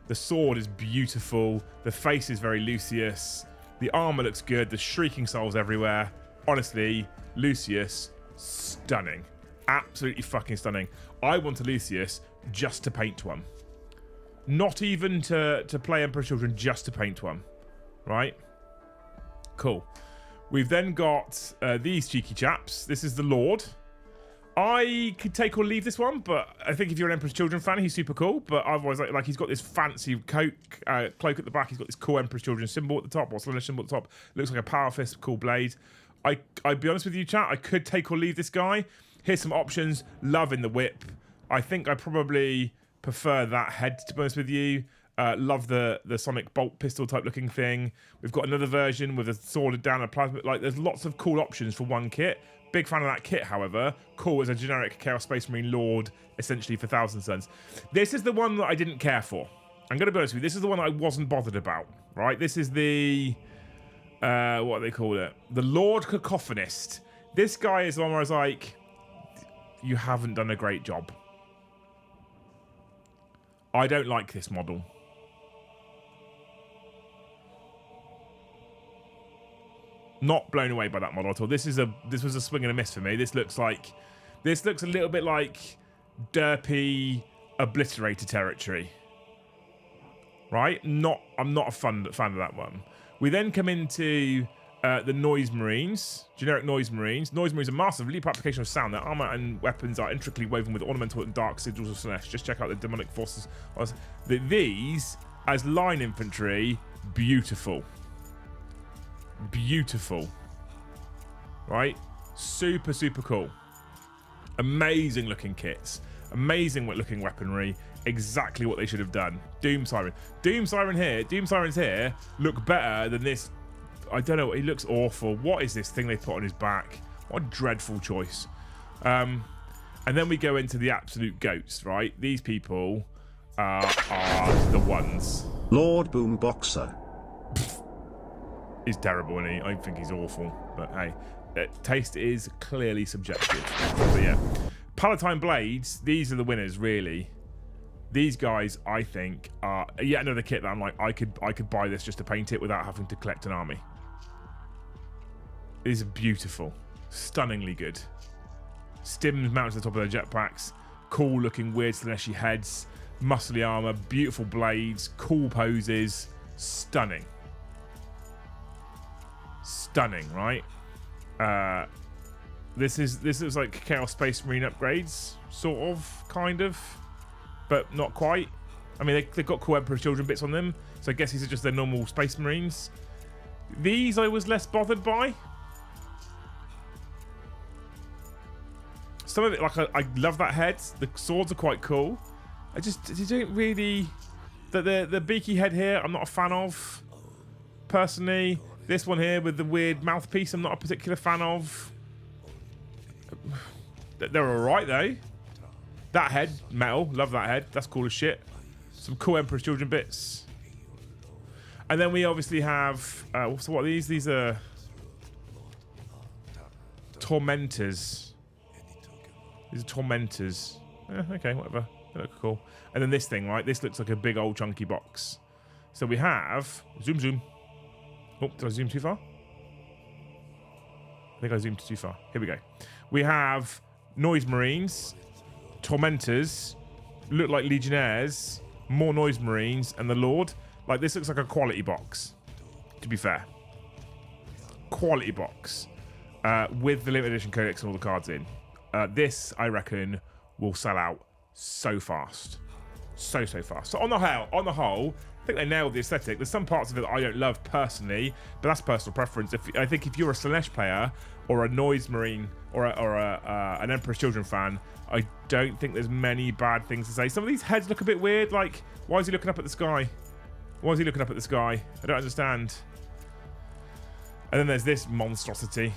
The sword is beautiful. The face is very Lucius. The armor looks good. The shrieking souls everywhere. Honestly, Lucius, stunning. Absolutely fucking stunning. I want a Lucius just to paint one. Not even to play Emperor's Children, just to paint one. Right? Cool. We've then got these cheeky chaps. This is the Lord. I could take or leave this one, but I think if you're an Emperor's Children fan, he's super cool. But otherwise, like he's got this fancy cloak at the back. He's got this cool Emperor's Children symbol at the top, or cylinder symbol at the top. Looks like a power fist, cool blade. I'd be honest with you, chat. I could take or leave this guy. Here's some options. Loving the whip. I think I probably prefer that head, to be honest with you. Love the sonic bolt pistol type looking thing. We've got another version with a sword down a plasma. Like, there's lots of cool options for one kit. Big fan of that kit, however. Cool as a generic Chaos Space Marine Lord, essentially for Thousand Suns. This is the one that I didn't care for. I'm going to be honest with you. This is the one I wasn't bothered about, right? This is the... what do they call it? The Lord Cacophonist. This guy is the one where I was like, you haven't done a great job. I don't like this model. Not blown away by that model at all. This was a swing and a miss for me. This looks a little bit like derpy Obliterator territory. Right? I'm not a fan of that one. We then come into the Noise Marines, generic Noise Marines. Noise Marines are massive leap application of sound. Their armor and weapons are intricately woven with ornamental and dark sigils of Slanesh. Just check out the demonic forces. These, as line infantry, beautiful. Beautiful. Right? Super, super cool. Amazing looking kits. Amazing looking weaponry. Exactly what they should have done. Doom Siren. Doom Sirens here look better than this. I don't know. He looks awful. What is this thing they put on his back? What a dreadful choice. And then we go into the absolute goats, right? These people are the ones. Lord Boomboxer. He's terrible, isn't he? I think he's awful. But hey, taste is clearly subjective. But yeah. Palatine Blades, these are the winners, really. These guys, I think, are yet another kit that I'm like, I could buy this just to paint it without having to collect an army. These are beautiful. Stunningly good. Stims mounted to the top of their jetpacks. Cool looking weird Slaneshi heads. Muscly armor. Beautiful blades. Cool poses. Stunning. Stunning, right? This is like Chaos Space Marine upgrades, sort of, kind of, but not quite. I mean, they've got cool Emperor's Children bits on them, so I guess these are just their normal Space Marines. These I was less bothered by. Some of it, like, I love that head. The swords are quite cool. I don't really... The beaky head here, I'm not a fan of, personally. This one here with the weird mouthpiece, I'm not a particular fan of. They're alright, though. That head, metal. Love that head. That's cool as shit. Some cool Emperor's Children bits. And then we obviously have... so what are these? These are... Tormentors. These are Tormentors. Okay, whatever. They look cool. And then this thing, right? This looks like a big old chunky box. So we have... Zoom. Oh, did I zoom too far? I think I zoomed too far. Here we go. We have Noise Marines, Tormentors, look like Legionnaires, more Noise Marines, and the Lord. Like, this looks like a quality box, to be fair. Quality box. With the limited edition codex and all the cards in. This, I reckon, will sell out so fast. So fast. So on the whole, I think they nailed the aesthetic. There's some parts of it that I don't love personally, but that's personal preference. I think if you're a Slanesh player or a Noise Marine or an Emperor's Children fan, I don't think there's many bad things to say. Some of these heads look a bit weird. Like, why is he looking up at the sky? Why is he looking up at the sky? I don't understand. And then there's this monstrosity.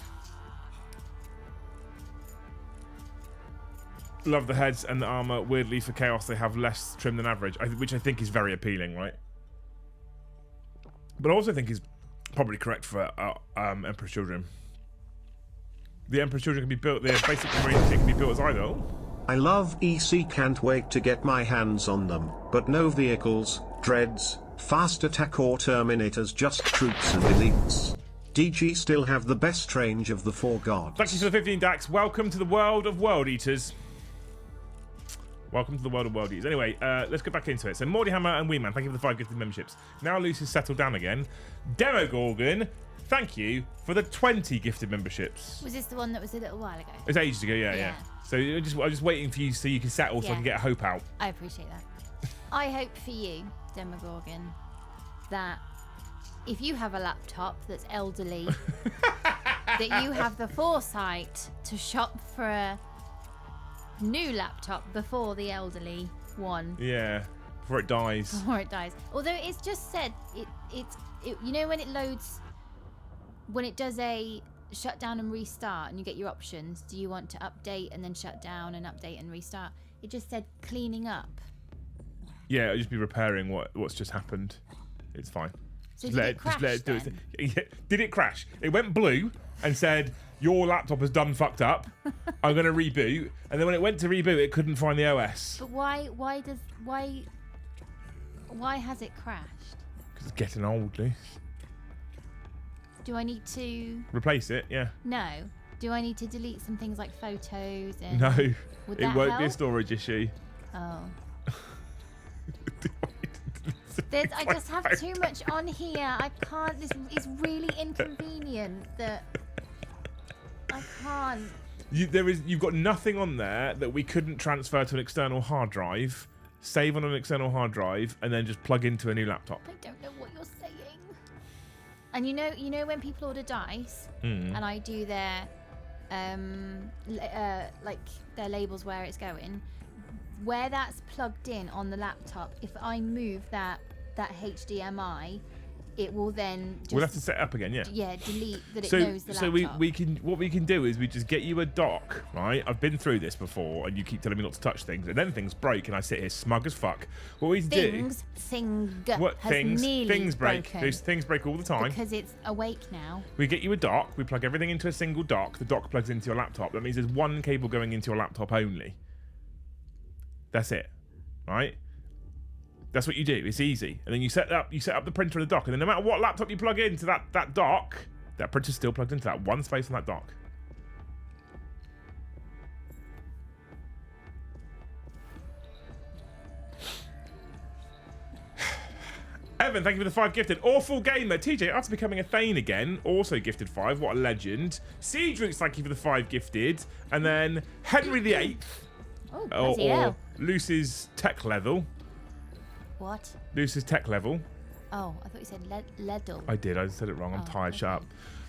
Love the heads and the armor. Weirdly, for Chaos, they have less trim than average, which I think is very appealing, right? But I also think is probably correct for Emperor's Children. The Emperor's Children can be built. The basic Marine thing can be built as either. I love EC, can't wait to get my hands on them, but no vehicles, dreads, fast attack or terminators, just troops and elites. DG still have the best range of the 4 gods. Thank you for the 15 Dax. Welcome to the world of World Eaters. Welcome to the world of World Eaters. Anyway, let's get back into it. So, Mordyhammer and Weeman, thank you for the 5 gifted memberships. Now Luce has settled down again. Demogorgon, thank you for the 20 gifted memberships. Was this the one that was a little while ago? It was ages ago, yeah. So, I'm just waiting for you so you can settle so I can get a hope out. I appreciate that. I hope for you, Demogorgon, that if you have a laptop that's elderly, that you have the foresight to shop for new laptop before the elderly one. Yeah, before it dies. Before it dies. Although it's just said it's you know when it loads, when it does a shut down and restart, and you get your options. Do you want to update and then shut down and update and restart? It just said cleaning up. Yeah, it'll just be repairing what's just happened. It's fine. So Just did let it crash do then? it. Did it crash? It went blue and said, your laptop has done fucked up. I'm going to reboot. And then when it went to reboot, it couldn't find the OS. But why has it crashed? Because it's getting old, Luce. Do I need to... Replace it, yeah. No. Do I need to delete some things like photos? And No, would it that won't be a help? storage issue. Oh. I just have too much on here. I can't. This is really inconvenient that I can't. You've got nothing on there that we couldn't transfer to an external hard drive, save on an external hard drive, and then just plug into a new laptop. I don't know what you're saying. And you know when people order dice, and I do their like their labels where it's going, where that's plugged in on the laptop. If I move that HDMI, it will then just, We'll have to set it up again, yeah. Yeah, delete that. So, it knows the laptop. what we can do is we just get you a dock, right? I've been through this before, and you keep telling me not to touch things, and then things break, and I sit here smug as fuck. What we do? Things break. Broken Those things break all the time. because it's awake now. We get you a dock. We plug everything into a single dock. The dock plugs into your laptop. That means there's one cable going into your laptop only. That's it, right? That's what you do. It's easy. And then you set up the printer and the dock, and then no matter what laptop you plug into that dock, that printer's still plugged into that one space on that dock. Evan, thank you for the 5 gifted. Awful Gamer. TJ, after becoming a Thane again, also gifted 5. What a legend. Siege Roots, thank you for the 5 gifted. And then Henry VIII. Oh, bloody hell. Luce's tech level. What? Luce's tech level. Oh, I thought you said Ledel. I did. I said it wrong. I'm tired. Okay. Shut up.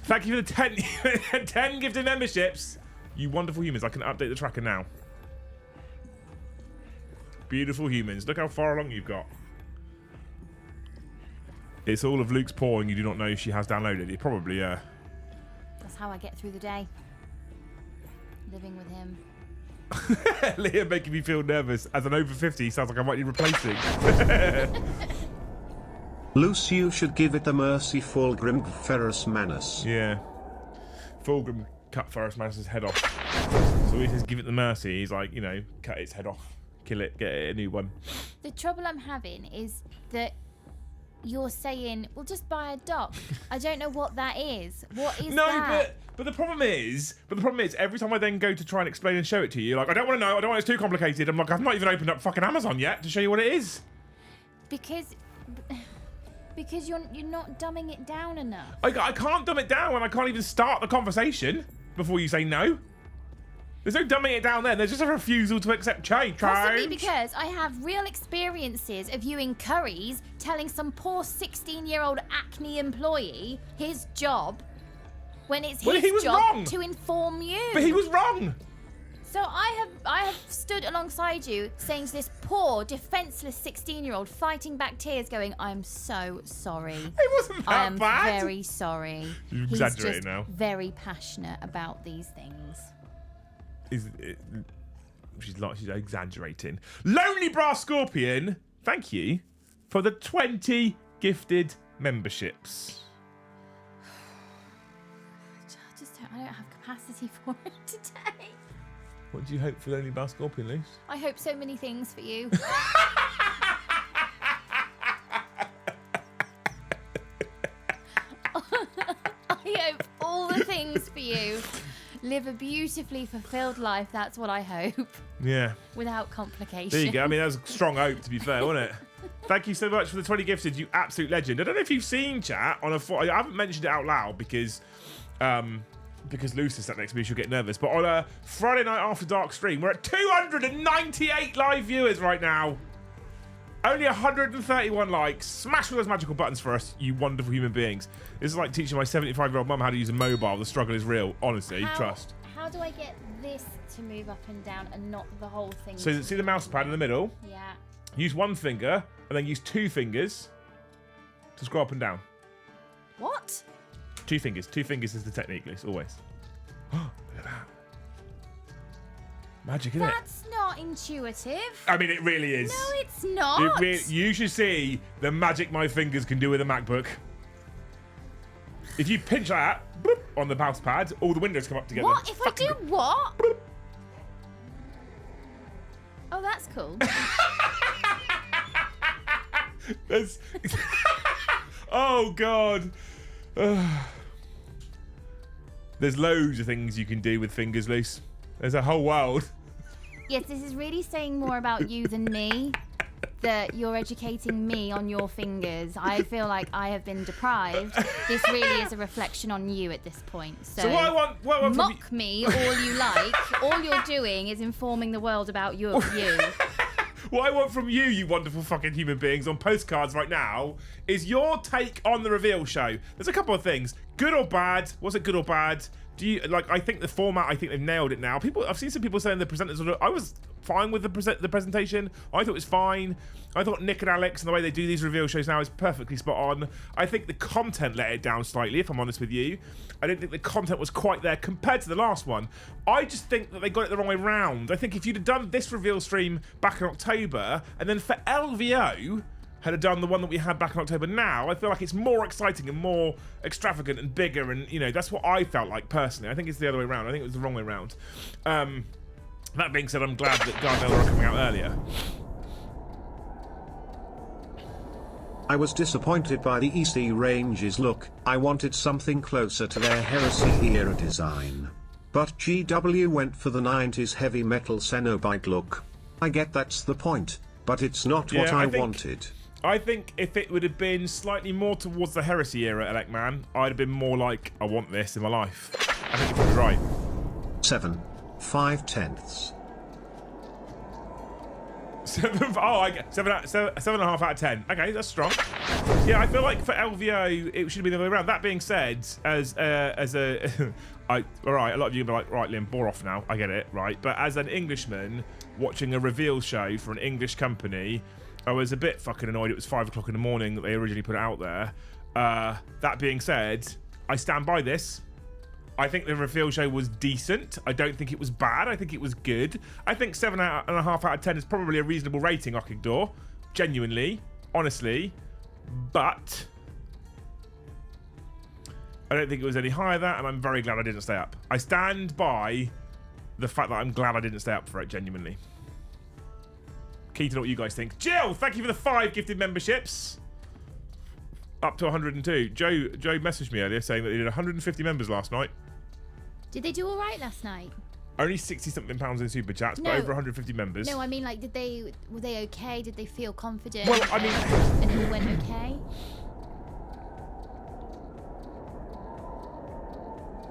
Thank you for the 10 gifted memberships. You wonderful humans. I can update the tracker now. Beautiful humans. Look how far along you've got. It's all of Luke's pawing you do not know she has downloaded. It probably, That's how I get through the day. Living with him. Leah making me feel nervous. As an over 50, sounds like I might need replacing. Luce, you should give it the mercy Fulgrim Ferrus Manus. Yeah. Fulgrim cut Ferrus Manus's head off. So he says give it the mercy. He's like, cut its head off. Kill it, get it a new one. The trouble I'm having is that you're saying, well, just buy a dock. I don't know what that is. What is that? But the problem is, every time I then go to try and explain and show it to you, like, I don't want to know, I don't want it's too complicated. I'm like, I've not even opened up fucking Amazon yet to show you what it is. Because you're not dumbing it down enough. I can't dumb it down when I can't even start the conversation before you say no. There's no dumbing it down there. There's just a refusal to accept change. Possibly because I have real experiences of you in Curry's telling some poor 16-year-old acne employee his job when it's his job to inform you. But he was wrong. So I have stood alongside you saying to this poor, defenseless 16-year-old fighting back tears going, I'm so sorry. It wasn't that bad. I am very sorry. You're He's exaggerating just now. very passionate about these things. She's exaggerating. Lonely Brass Scorpion, thank you for the 20 gifted memberships. I don't have capacity for it today. What do you hope for Lonely Brass Scorpion, Luce? I hope so many things for you. I hope all the things for you. Live a beautifully fulfilled life. That's what I hope. Yeah. Without complication. There you go. I mean, that was a strong hope, to be fair, wasn't it? Thank you so much for the 20 gifted, you absolute legend. I don't know if you've seen chat on I haven't mentioned it out loud because Luce is sat next to me, she'll get nervous. But on a Friday night after dark stream, we're at 298 live viewers right now. Only 131 likes. Smash all those magical buttons for us, you wonderful human beings. This is like teaching my 75-year-old mum how to use a mobile. The struggle is real. Honestly, trust. How do I get this to move up and down and not the whole thing. So see the mouse pad in the middle? Yeah. Use one finger and then use 2 fingers to scroll up and down. What? 2 fingers. 2 fingers is the technique, Liz, always. Look at that. Magic, isn't it? That's not intuitive. I mean, it really is. No, it's not. You should see the magic my fingers can do with a MacBook. If you pinch that boop, on the mouse pad, all the windows come up together. What? If I do what? Boop. Oh, that's cool. There's... Oh, God. There's loads of things you can do with fingers, Luce. There's a whole world. Yes, this is really saying more about you than me. That you're educating me on your fingers. I feel like I have been deprived. This really is a reflection on you at this point. So what I want mock me all you like. All you're doing is informing the world about you. What I want from you, you wonderful fucking human beings, on postcards right now, is your take on the reveal show. There's a couple of things. Good or bad? Was it good or bad? Do you like? I think the format. I think they've nailed it now. I've seen some people saying the presenters. I was fine with the presentation. I thought it was fine. I thought Nick and Alex and the way they do these reveal shows now is perfectly spot on. I think the content let it down slightly, if I'm honest with you. I didn't think the content was quite there compared to the last one. I just think that they got it the wrong way round. I think if you'd have done this reveal stream back in October, and then for LVO had done the one that we had back in October now, I feel like it's more exciting and more extravagant and bigger, and, you know, that's what I felt like personally. I think it's the other way around. I think it was the wrong way round. That being said, I'm glad that Garnella are coming out earlier. I was disappointed by the EC Range's look. I wanted something closer to their Heresy-era design. But GW went for the 90s heavy metal Cenobite look. I get that's the point, but it's not what I wanted. I think if it would have been slightly more towards the Heresy era, Elec Man, I'd have been more like, I want this in my life. I think you're probably right. 7 5/10. 7.5 out of 10. Okay, that's strong. Yeah, I feel like for LVO it should have been the other way around. That being said, all right, a lot of you will be like, right, Liam, bore off now. I get it, right? But as an Englishman watching a reveal show for an English company, I was a bit fucking annoyed. It was 5 o'clock in the morning that they originally put it out there. That being said, I stand by this. I think the reveal show was decent. I don't think it was bad. I think it was good. I think 7.5 out of 10 is probably a reasonable rating, Ockingdor. Genuinely, honestly. But I don't think it was any higher than that, and I'm very glad I didn't stay up. I stand by the fact that I'm glad I didn't stay up for it, genuinely. Keen to know what you guys think. Jill, thank you for the 5 gifted memberships. Up to 102. Joe messaged me earlier saying that they did 150 members last night. Did they do all right last night? Only 60-something pounds in super chats, but over 150 members. No, I mean, like, were they okay? Did they feel confident? Well, I mean, and it went okay.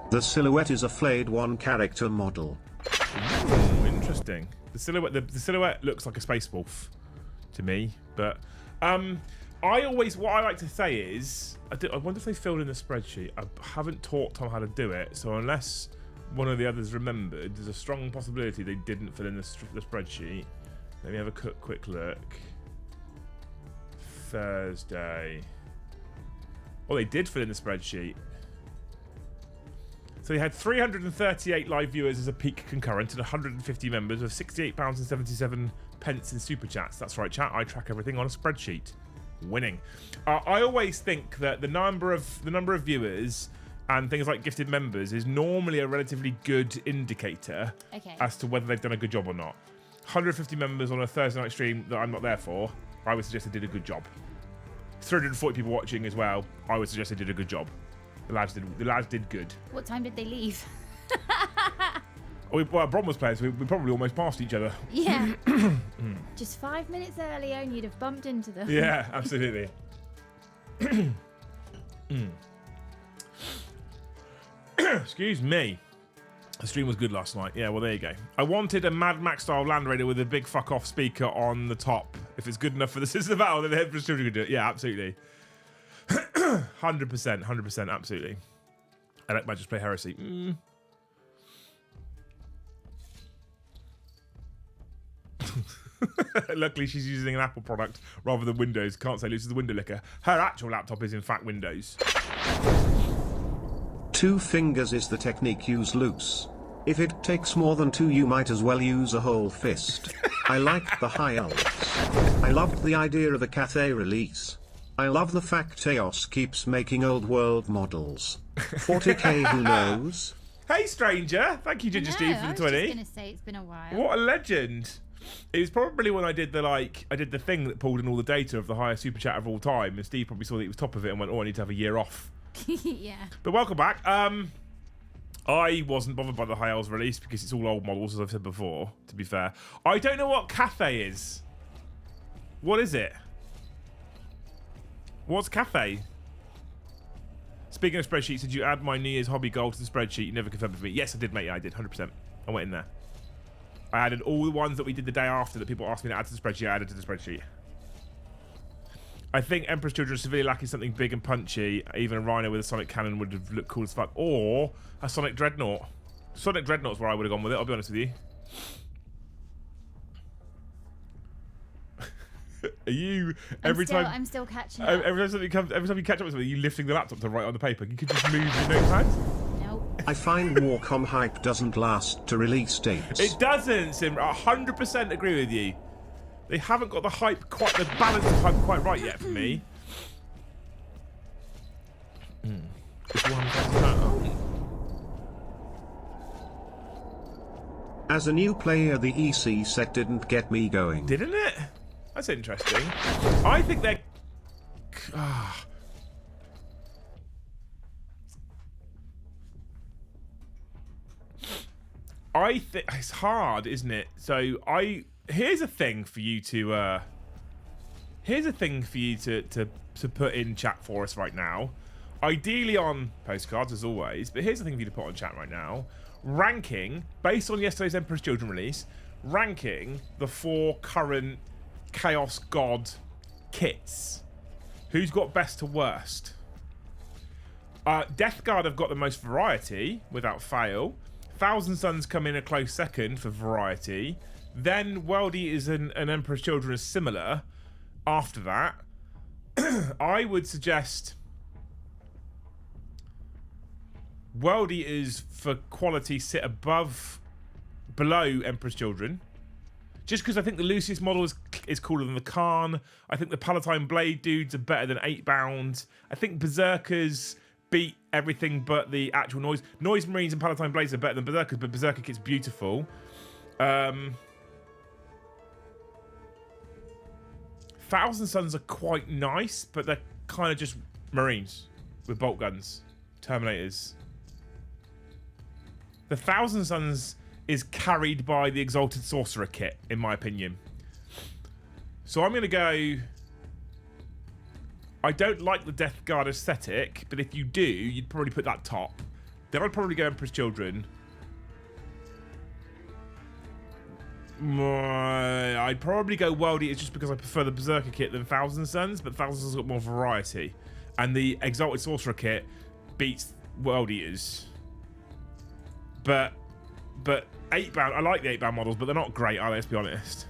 The silhouette is a flayed one character model. Ooh, interesting. The silhouette looks like a space wolf to me, but what I like to say is, I wonder if they filled in the spreadsheet. I haven't taught Tom how to do it, so unless one of the others remembered, there's a strong possibility they didn't fill in the spreadsheet. Let me have a quick look. Thursday. Oh, they did fill in the spreadsheet. So they had 338 live viewers as a peak concurrent and 150 members with £68.77 in super chats. That's right, chat. I track everything on a spreadsheet. Winning. I always think that the number of viewers and things like gifted members is normally a relatively good indicator as to whether they've done a good job or not. 150 members on a Thursday night stream that I'm not there for, I would suggest they did a good job. 340 people watching as well, I would suggest they did a good job. The lads did good. What time did they leave? Well, Bron was playing, so we probably almost passed each other. Yeah. Just 5 minutes earlier and you'd have bumped into them. Yeah, absolutely. Excuse me. The stream was good last night. Yeah, well, there you go. I wanted a Mad Max style Land Raider with a big fuck off speaker on the top. If it's good enough for the System of Battle, then the head for children could do it. Yeah, absolutely. 100%, absolutely. I let Just play Heresy. Luckily, she's using an Apple product rather than Windows. Can't say Lucy's the window licker. Her actual laptop is, in fact, Windows. 2 fingers is the technique use loose. If it takes more than 2, you might as well use a whole fist. I liked the high elves. I loved the idea of a Cathay release. I love the fact Chaos keeps making old world models. 40k, who knows? Hey, stranger. Thank you, Ginger Steve, for the 20. I was just going to say it's been a while. What a legend. It was probably when I did the thing that pulled in all the data of the highest super chat of all time, and Steve probably saw that he was top of it and went, oh, I need to have a year off. Yeah. But welcome back. I wasn't bothered by the High Elves release because it's all old models, as I've said before, to be fair. I don't know what Cathay is. What is it? What's Cathay? Speaking of spreadsheets, did you add my New Year's hobby goal to the spreadsheet? You never confirmed with me. Yes, I did, mate. Yeah, I did, 100%. I went in there. I added all the ones that we did the day after that people asked me to add to the spreadsheet. I added to the spreadsheet. I think Emperor's Children are severely lacking something big and punchy. Even a Rhino with a Sonic cannon would have looked cool as fuck. Or a Sonic Dreadnought. Sonic Dreadnought's where I would have gone with it, I'll be honest with you. Are you I'm still catching up. every time you catch up with something, you lifting the laptop to write on the paper? You could just move your notepad. Nope. I find Warcom hype doesn't last to release dates. It doesn't, Sim. 100% agree with you. They haven't got the hype quite, the balance of hype quite right yet for me. As a new player, the EC set didn't get me going. Didn't it? That's interesting. I think they're... I think it's hard, isn't it? So here's a thing for you to put in chat for us right now. Ideally on postcards as always, but here's the thing for you to put on chat right now. Ranking based on yesterday's Emperor's Children release, ranking the 4 current Chaos God kits. Who's got best to worst? Death Guard have got the most variety without fail. Thousand Suns come in a close second for variety. Then World Eaters and Emperor's Children are similar. After that, I would suggest World Eaters for quality sit below Emperor's Children. Just because I think the Lucius model is cooler than the Khan. I think the Palatine Blade dudes are better than 8-bound. I think Berserkers beat everything but the actual noise. Noise Marines and Palatine Blades are better than Berserkers, but Berserker kit's beautiful. Thousand Suns are quite nice, but they're kind of just Marines with bolt guns, Terminators. The Thousand Suns is carried by the Exalted Sorcerer kit, in my opinion. So I'm going to go... I don't like the Death Guard aesthetic, but if you do, you'd probably put that top. Then I'd probably go Emperor's Children. I'd probably go World Eaters just because I prefer the Berserker kit than Thousand Suns, but Thousand Suns got more variety. And the Exalted Sorcerer kit beats World Eaters. But 8-bound, I like the 8-bound models, but they're not great, are they? Let's be honest.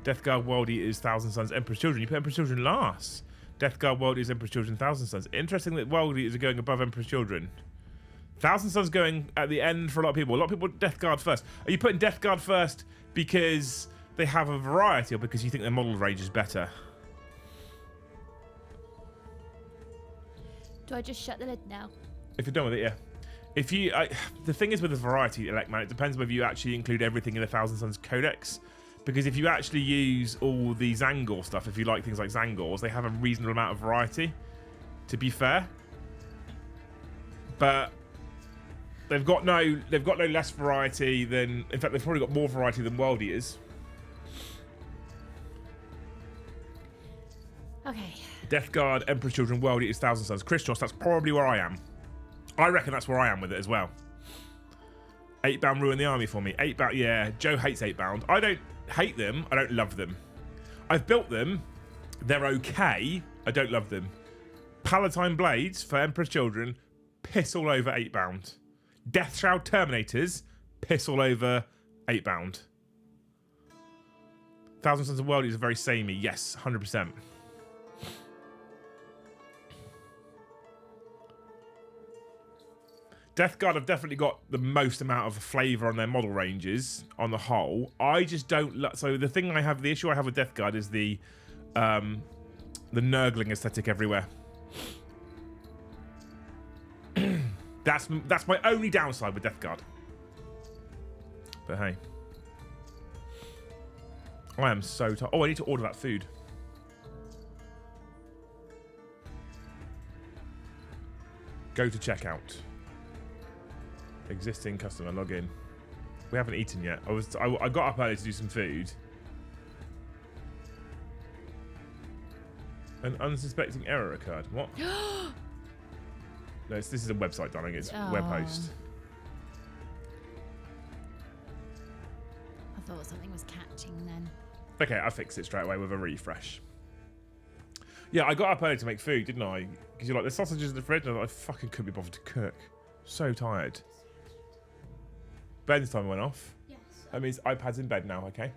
Death Guard, World Eaters, Thousand Suns, Emperor's Children. You put Emperor's Children last. Death Guard, World Eaters, Emperor's Children, Thousand Suns. Interesting that World Eaters are going above Emperor's Children. Thousand Suns going at the end for a lot of people. A lot of people Death Guard first. Are you putting Death Guard first because they have a variety or because you think their model range is better? Do I just shut the lid now? If you're done with it, yeah. If you, the thing is with the variety, Elect Man, it depends whether you actually include everything in the Thousand Suns Codex. Because if you actually use all the Zangor stuff, if you like things like Zangors, they have a reasonable amount of variety, to be fair. But they've got no less variety than, in fact, they've probably got more variety than World Eaters. Okay. Death Guard, Emperor's Children, World Eaters, Thousand Suns. Christos, that's probably where I am. I reckon that's where I am with it as well. 8-bound ruined the army for me. 8-bound, yeah. Joe hates 8-bound. I don't hate them. I don't love them. I've built them. They're okay. I don't love them. Palatine Blades for Emperor's Children, piss all over 8-bound. Death Shroud Terminators, piss all over £8. 1,000 Sons of Worldies are very samey. Yes, 100%. Death Guard have definitely got the most amount of flavour on their model ranges on the whole. I just don't. So the issue I have with Death Guard is the nurgling aesthetic everywhere. That's my only downside with Death Guard. But hey. I am so tired. Oh, I need to order that food. Go to checkout. Existing customer, log in. We haven't eaten yet. I got up early to do some food. An unsuspecting error occurred. What? No, this is a website, darling. It's a web host. I thought something was catching then. Okay, I fixed it straight away with a refresh. Yeah, I got up early to make food, didn't I? Because you're like, the sausages in the fridge, and I fucking couldn't be bothered to cook. So tired. Ben's time went off. Yes. That means iPad's in bed now, okay?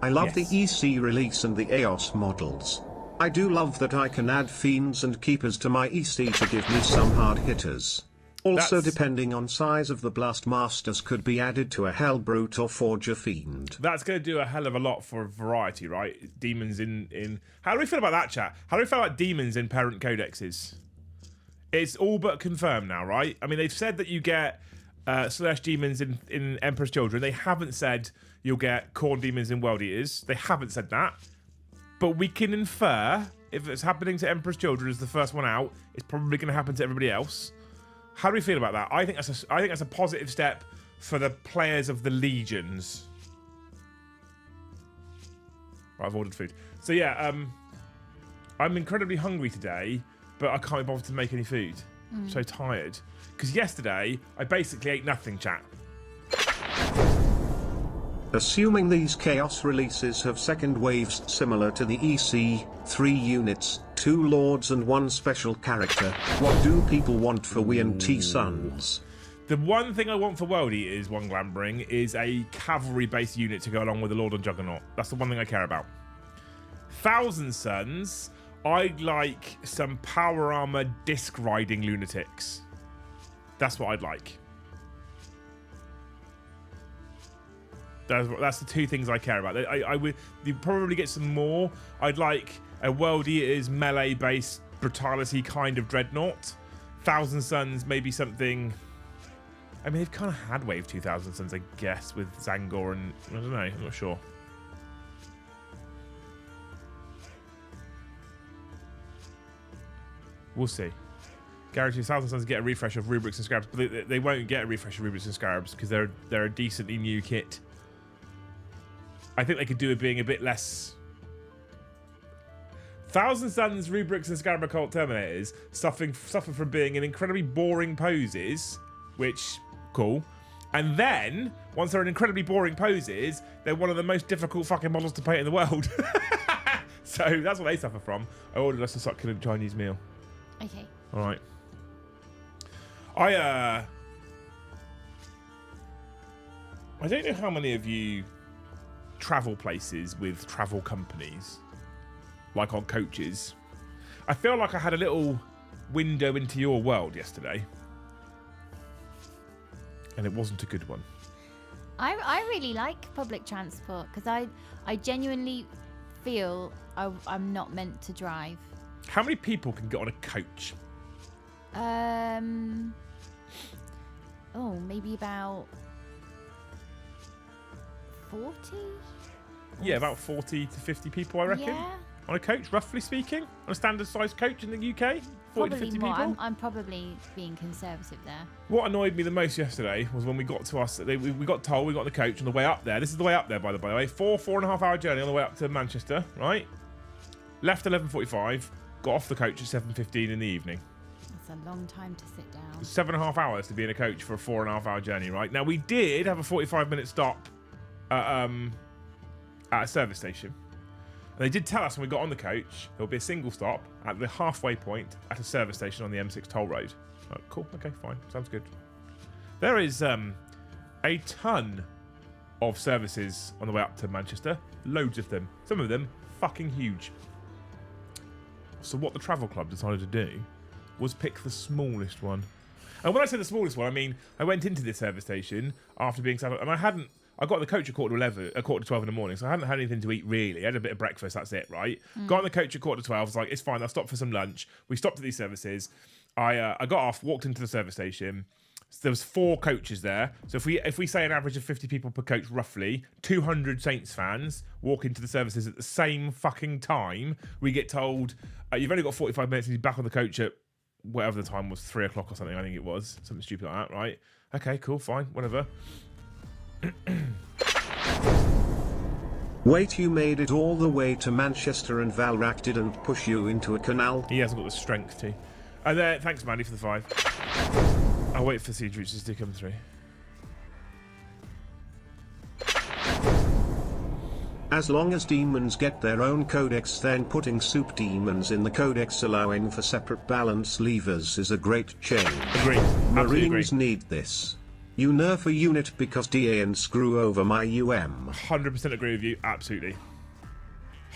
I love the EC release and the EOS models. I do love that I can add fiends and keepers to my EC to give me some hard hitters. Also, depending on size of the Blast Masters, could be added to a Hellbrute or Forger Fiend. That's going to do a hell of a lot for variety, right? Demons in... How do we feel about that, chat? How do we feel about demons in parent codexes? It's all but confirmed now, right? I mean, they've said that you get Slash demons in Emperor's Children. They haven't said you'll get Corn demons in World Eaters. They haven't said that. But we can infer, if it's happening to Emperor's Children as the first one out, it's probably going to happen to everybody else. How do we feel about that? I think that's a positive step for the players of the legions. Right, I've ordered food. So yeah, I'm incredibly hungry today, but I can't be bothered to make any food. I'm so tired. Because yesterday, I basically ate nothing, chat. Assuming these Chaos releases have second waves similar to the EC, 3 units, 2 lords and 1 special character, what do people want for WNT Sons? The one thing I want for World Eaters, one Glambring, is a cavalry-based unit to go along with the Lord and Juggernaut. That's the one thing I care about. 1,000 Sons, I'd like some power armor disc riding lunatics. That's what I'd like. That's the 2 things I care about. I would probably get some more. I'd like a World Eaters melee-based brutality kind of dreadnought. 1,000 Sons, maybe something. I mean, they've kind of had Wave 2,000 Sons, I guess, with Zangor and I don't know. I'm not sure. We'll see. Guarantee 1,000 Sons get a refresh of Rubrics and Scarabs, but they won't get a refresh of Rubrics and Scarabs because they're a decently new kit. I think they could do it being a bit less. 1,000 Sons, Rubrics, and Scarab Occult Terminators suffer from being in incredibly boring poses, which, cool. And then, once they're in incredibly boring poses, they're one of the most difficult fucking models to paint in the world. So that's what they suffer from. I ordered us a succulent Chinese meal. Okay. All right. I don't know how many of you travel places with travel companies, like on coaches. I feel like I had a little window into your world yesterday, and it wasn't a good one. I really like public transport because I genuinely feel I'm not meant to drive. How many people can get on a coach? Maybe about 40? Yeah, about 40 to 50 people, I reckon. Yeah. On a coach, roughly speaking. On a standard sized coach in the UK. 40 to 50 more. people. I'm probably being conservative there. What annoyed me the most yesterday was when we got to us. We got told we got on the coach on the way up there. This is the way up there, by the way. 4.5 hour journey on the way up to Manchester, right? Left 11:45. Got off the coach at 7:15 in the evening. That's a long time to sit down. 7.5 hours to be in a coach for a 4.5 hour journey, right? Now, we did have a 45-minute stop at a service station. And they did tell us when we got on the coach, there will be a single stop at the halfway point at a service station on the M6 toll road. Oh, cool, okay, fine, sounds good. There is a ton of services on the way up to Manchester. Loads of them. Some of them fucking huge. So what the travel club decided to do was pick the smallest one. And when I say the smallest one, I mean I went into this service station after being sat, and I got on the coach at quarter to 12 in the morning, so I hadn't had anything to eat really. I had a bit of breakfast, that's it, right? Got on the coach at quarter to 12, I was like, it's fine, I'll stop for some lunch. We stopped at these services. I got off, walked into the service station. So there was 4 coaches there. So if we say an average of 50 people per coach, roughly 200 Saints fans walk into the services at the same fucking time. We get told you've only got 45 minutes and you're back on the coach at whatever the time was, 3 o'clock or something. I think it was something stupid like that, right? Okay, cool, fine, whatever. Wait, you made it all the way to Manchester and Valrak didn't push you into a canal? He hasn't got the strength to. And thanks, Mandy, for the 5. I'll wait for Siege Reaches to come through. As long as demons get their own codex, then putting soup demons in the codex allowing for separate balance levers is a great change. Agree. Marines need this. You nerf a unit because DA and screw over my 100% agree with you, absolutely.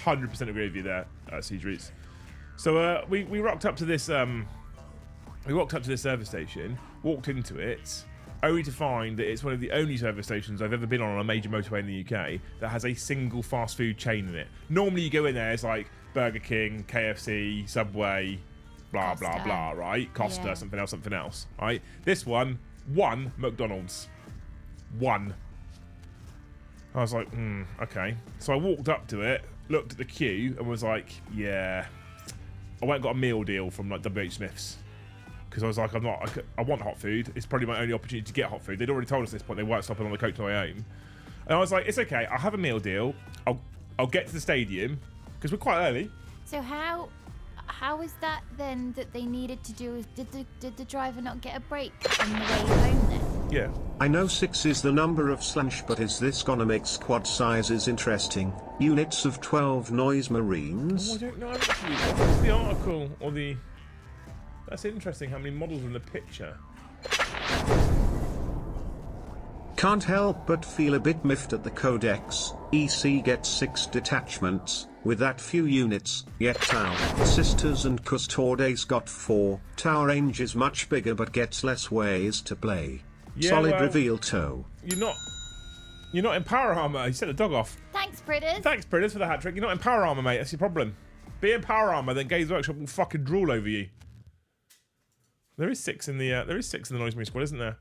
100% agree with you there, Siege Reaches. So we rocked up to this service station, walked into it, only to find that it's one of the only service stations I've ever been on a major motorway in the UK that has a single fast food chain in it. Normally you go in there, it's like Burger King, KFC, Subway, blah, Costa. blah, blah, right? Costa, Yeah. something else, right? This one McDonald's. One. I was like, okay. So I walked up to it, looked at the queue, and was like, yeah. I went and got a meal deal from like WH Smith's. Because I was like, I want hot food. It's probably my only opportunity to get hot food. They'd already told us at this point they weren't stopping on the coach on the way home. And I was like, it's okay. I'll have a meal deal. I'll get to the stadium because we're quite early. So how is that then that they needed to do? Did the driver not get a break on the way home then? Yeah. I know 6 is the number of slash, but is this gonna make squad sizes interesting? Units of 12 noise marines? Oh, I don't know actually. What's the article or the... That's interesting how many models are in the picture. Can't help but feel a bit miffed at the codex. EC gets 6 detachments, with that few units, yet Tau, Sisters and Custodes got 4. Tau range is much bigger but gets less ways to play. Yeah, Solid well, reveal toe. You're not in power armor. You set the dog off. Thanks, Britters. Thanks, Britters, for the hat trick. You're not in power armor, mate. That's your problem. Be in power armor, then Games Workshop will fucking drool over you. There is 6 in the Noise Marine squad, isn't there?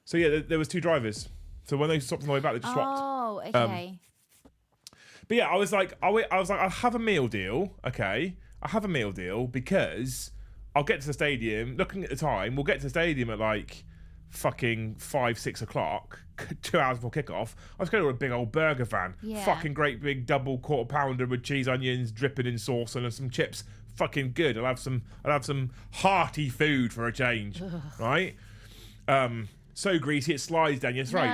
So yeah, there was 2 drivers. So when they stopped on the way back, they just swapped. Oh, okay. But yeah, I was like, I'll have a meal deal, okay? I'll have a meal deal because I'll get to the stadium. Looking at the time, we'll get to the stadium at like fucking 5-6 o'clock, 2 hours before kickoff. I was going to a big old burger van, Yeah. fucking great big double quarter pounder with cheese, onions, dripping in sauce and some chips. Fucking good. I'll have some hearty food for a change, right? So greasy it slides down your throat.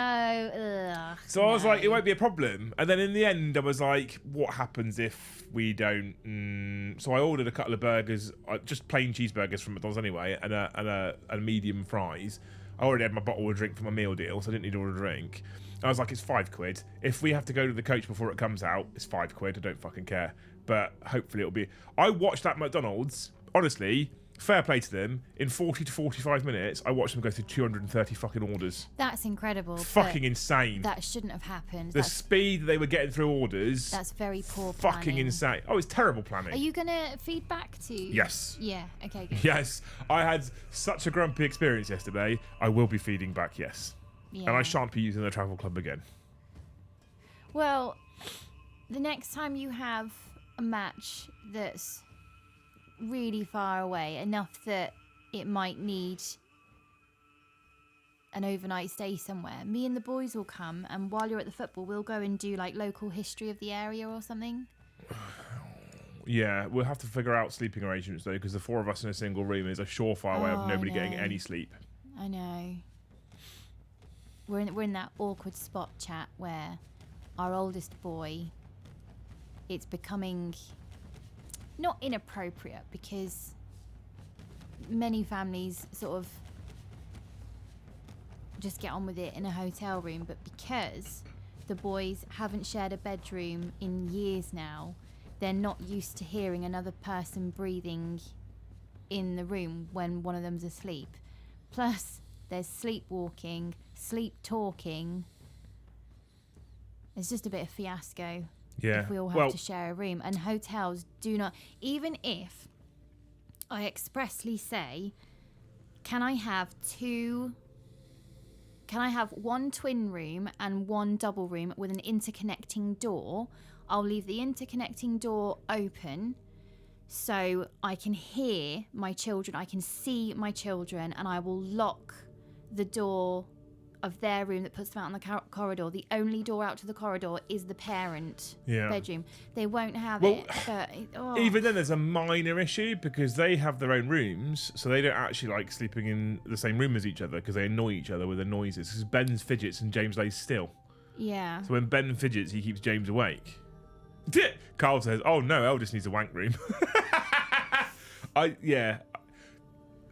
So I was like, it won't be a problem. And then in the end, I was like, what happens if we don't? So I ordered a couple of burgers, just plain cheeseburgers from McDonald's anyway, and a medium fries. I already had my bottle of drink for my meal deal, so I didn't need to order a drink. I was like, it's £5. If we have to go to the coach before it comes out, it's £5. I don't fucking care. But hopefully it'll be... I watched that McDonald's, honestly... Fair play to them. In 40 to 45 minutes, I watched them go through 230 fucking orders. That's incredible. Fucking insane. That shouldn't have happened. The speed they were getting through orders. That's very poor fucking planning. insane. Oh, it's terrible planning. Are you going to feed back to... Yes. Yeah, okay, good. Yes. I had such a grumpy experience yesterday. I will be feeding back, yes. Yeah. And I shan't be using the travel club again. Well, the next time you have a match that's really far away, enough that it might need an overnight stay somewhere, me and the boys will come, and while you're at the football, we'll go and do like local history of the area or something. Yeah, we'll have to figure out sleeping arrangements though, because the 4 of us in a single room is a surefire way of nobody getting any sleep. I know. We're in that awkward spot, chat, where our oldest boy, it's becoming not inappropriate, because many families sort of just get on with it in a hotel room, but because the boys haven't shared a bedroom in years now, they're not used to hearing another person breathing in the room when one of them's asleep. Plus, there's sleepwalking, sleep talking. It's just a bit of fiasco. Yeah. If we all have to share a room. And hotels do not, even if I expressly say, can I have one twin room and one double room with an interconnecting door? I'll leave the interconnecting door open so I can hear my children, I can see my children, and I will lock the door of their room that puts them out on the corridor. The only door out to the corridor is the parent bedroom. They won't have it. But, even then, there's a minor issue because they have their own rooms, so they don't actually like sleeping in the same room as each other because they annoy each other with their noises. Because Ben fidgets and James lays still. Yeah. So when Ben fidgets, he keeps James awake. Carl says, "Oh no, El just needs a wank room."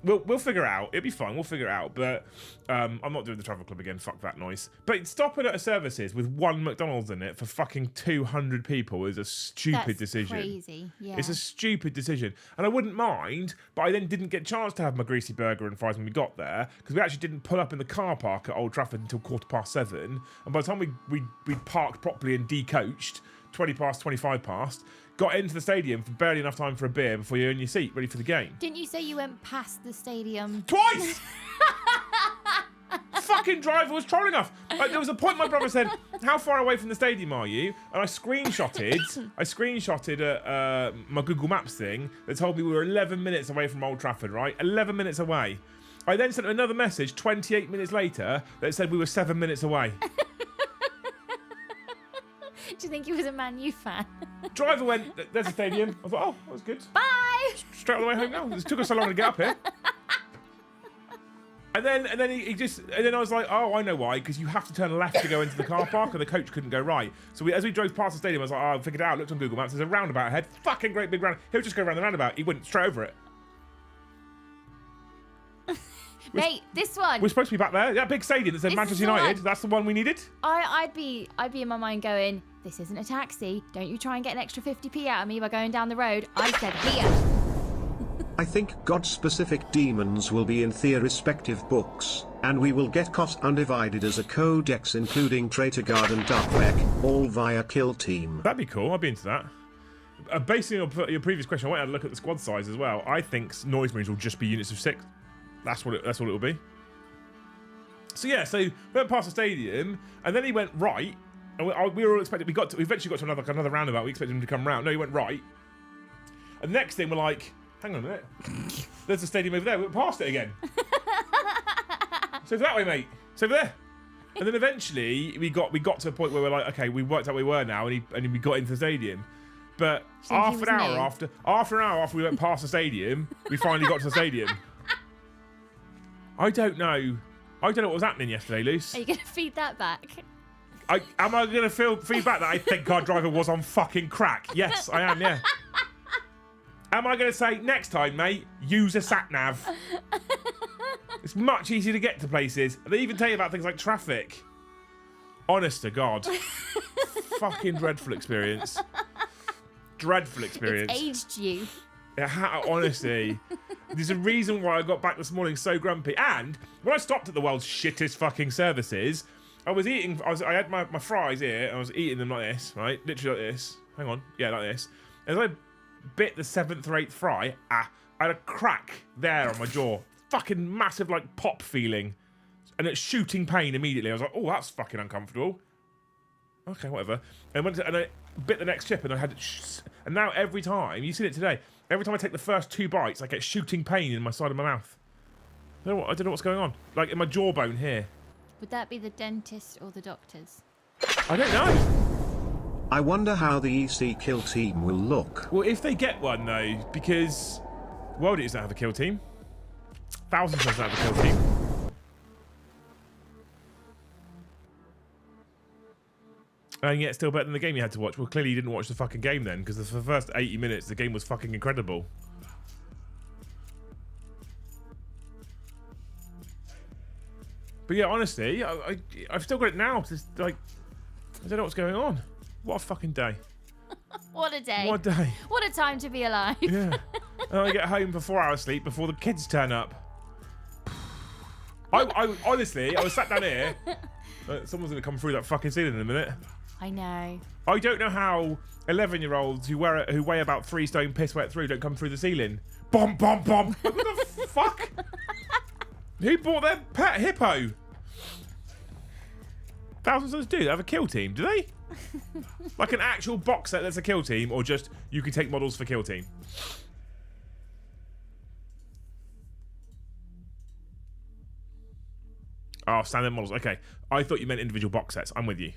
We'll figure it out. It'll be fun. We'll figure it out. But I'm not doing the travel club again. Fuck that noise. But stopping at a services with one McDonald's in it for fucking 200 people is a stupid decision. Crazy. Yeah. It's a stupid decision. And I wouldn't mind, but I then didn't get a chance to have my greasy burger and fries when we got there because we actually didn't pull up in the car park at Old Trafford until 7:15. And by the time we parked properly and decoached, 20 past, 25 past, got into the stadium for barely enough time for a beer before you're in your seat, ready for the game. Didn't you say you went past the stadium? Twice! Fucking driver was trolling us. Like, there was a point my brother said, "How far away from the stadium are you?" And I screenshotted my Google Maps thing that told me we were 11 minutes away from Old Trafford, right? 11 minutes away. I then sent another message 28 minutes later that said we were 7 minutes away. Do you think he was a Man U fan? Driver went, "There's a stadium." I thought, "Oh, that was good." Bye! Straight on the way home now. It took us so long to get up here. And then he just, and then I was like, "Oh, I know why, because you have to turn left to go into the car park and the coach couldn't go right." So as we drove past the stadium, I was like, "Oh, I figured it out." Looked on Google Maps, there's a roundabout ahead. Fucking great big round. He'll just go around the roundabout. He went straight over it. Mate, this one. We're supposed to be back there. That big stadium that said Manchester United. That's the one we needed. I'd be in my mind going, this isn't a taxi. Don't you try and get an extra 50p out of me by going down the road. I said here. I think God-specific demons will be in their respective books, and we will get cost undivided as a codex including Traitor Guard and Darkwreck, all via Kill Team. That'd be cool. I'd be into that. Based on your previous question, I went and had a look at the squad size as well. I think Noise Marines will just be units of 6. That's what it'll be. So yeah, so we went past the stadium, and then he went right, and we were all expecting. We eventually got to another roundabout. We expected him to come round. No, he went right. And the next thing we're like, hang on a minute, there's a stadium over there. We went past it again. So that way, mate. So over there. And then eventually we got to a point where we're like, okay, we worked out where we were now, and we got into the stadium. But half an hour after we went past the stadium, we finally got to the stadium. I don't know what was happening yesterday, Luce. Are you going to feed that back? Am I going to feed back that I think our driver was on fucking crack? Yes, I am, yeah. Am I going to say, next time, mate, use a sat-nav? It's much easier to get to places. They even tell you about things like traffic. Honest to God. Fucking dreadful experience. Dreadful experience. It's aged you. Honestly, there's a reason why I got back this morning so grumpy. And when I stopped at the world's shittest fucking services, I had my fries here, and I was eating them like this, right? Literally like this. Hang on. Yeah, like this. As I bit the 7th or 8th fry, I had a crack there on my jaw. Fucking massive, like, pop feeling. And it's shooting pain immediately. I was like, oh, that's fucking uncomfortable. Okay, whatever. And I bit the next chip, and I had and now every time, you've seen it today, every time I take the first 2 bites, I get shooting pain in my side of my mouth. I don't know what's going on. Like in my jawbone here. Would that be the dentist or the doctors? I don't know. I wonder how the EC Kill Team will look. Well, if they get one, though, because World Eaters don't have a kill team. Thousands don't have a kill team. And yet still better than the game you had to watch. Well, clearly you didn't watch the fucking game then, because for the first 80 minutes, the game was fucking incredible. But yeah, honestly, I've still got it now. Just like, I don't know what's going on. What a fucking day. What a day. What a day. What a time to be alive. Yeah. And I get home for 4 hours sleep before the kids turn up. I honestly, I was sat down here. Someone's going to come through that fucking ceiling in a minute. I know. I don't know how 11-year-olds who weigh about 3 stone piss wet through don't come through the ceiling. Bomb, bomb, bomb. What the fuck? Who bought their pet hippo? Thousand Sons do. They have a kill team, do they? Like an actual box set that's a kill team, or just you can take models for kill team? Oh, standard models. Okay. I thought you meant individual box sets. I'm with you.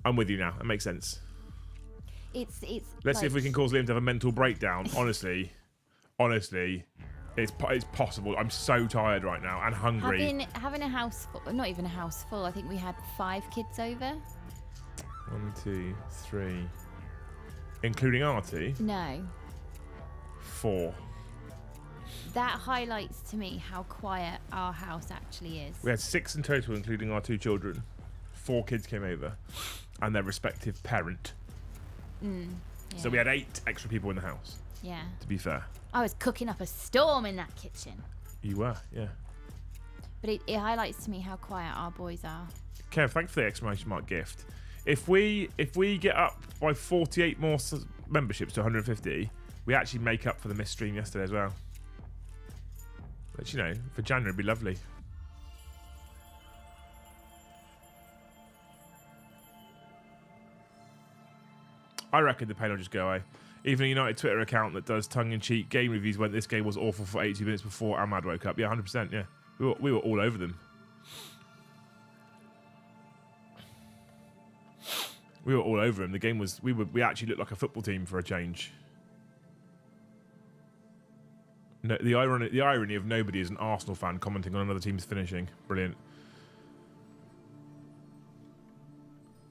I'm with you now. That makes sense. It's Let's see if we can cause Liam to have a mental breakdown. Honestly, it's possible. I'm so tired right now and hungry. Having a house full, not even a house full. I think we had 5 kids over. 1, 2, 3, including Artie. No. 4. That highlights to me how quiet our house actually is. We had 6 in total, including our 2 children. 4 kids came over, and their respective parent. Yeah. So we had 8 extra people in the house. Yeah. To be fair. I was cooking up a storm in that kitchen. You were, yeah. But it highlights to me how quiet our boys are. Kev, thanks for the exclamation mark gift. If we get up by 48 more memberships to 150, we actually make up for the missed stream yesterday as well. Which, you know, for January would be lovely. I reckon the pain will just go away. Even a United Twitter account that does tongue-in-cheek game reviews went, this game was awful for 80 minutes before Ahmad woke up. Yeah, 100%, yeah. We were all over them. We were all over him. The game was... We actually looked like a football team for a change. No, the irony of nobody is an Arsenal fan commenting on another team's finishing. Brilliant.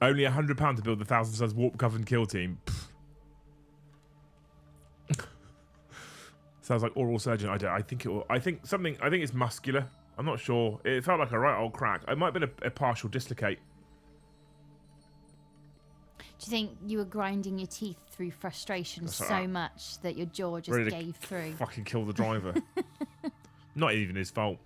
Only £100 to build the Thousand Sons warp covered kill team. Sounds like oral surgeon. I think it's muscular. I'm not sure. It felt like a right old crack. It might have been a partial dislocate. Do you think you were grinding your teeth through frustration so much that your jaw just ready gave through? Fucking kill the driver. Not even his fault.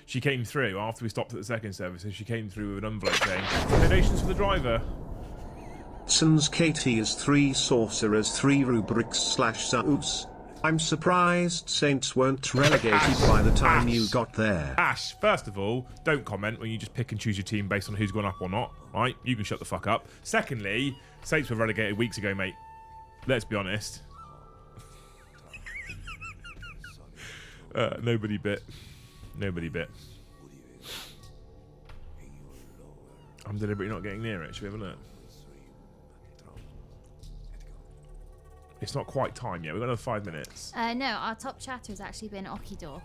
She came through after we stopped at the second service, and she came through with an envelope saying, "Donations for the driver." Sons KT is 3 sorcerers, 3 rubrics / Zeus. I'm surprised Saints weren't relegated by the time you got there. Ash, first of all, don't comment when you just pick and choose your team based on who's gone up or not, right? You can shut the fuck up. Secondly, Saints were relegated weeks ago, mate. Let's be honest. Nobody bit. Nobody bit. I'm deliberately not getting near it. Should we have a look? It's not quite time yet. We've got another 5 minutes. No, our top chatter has actually been Okidor.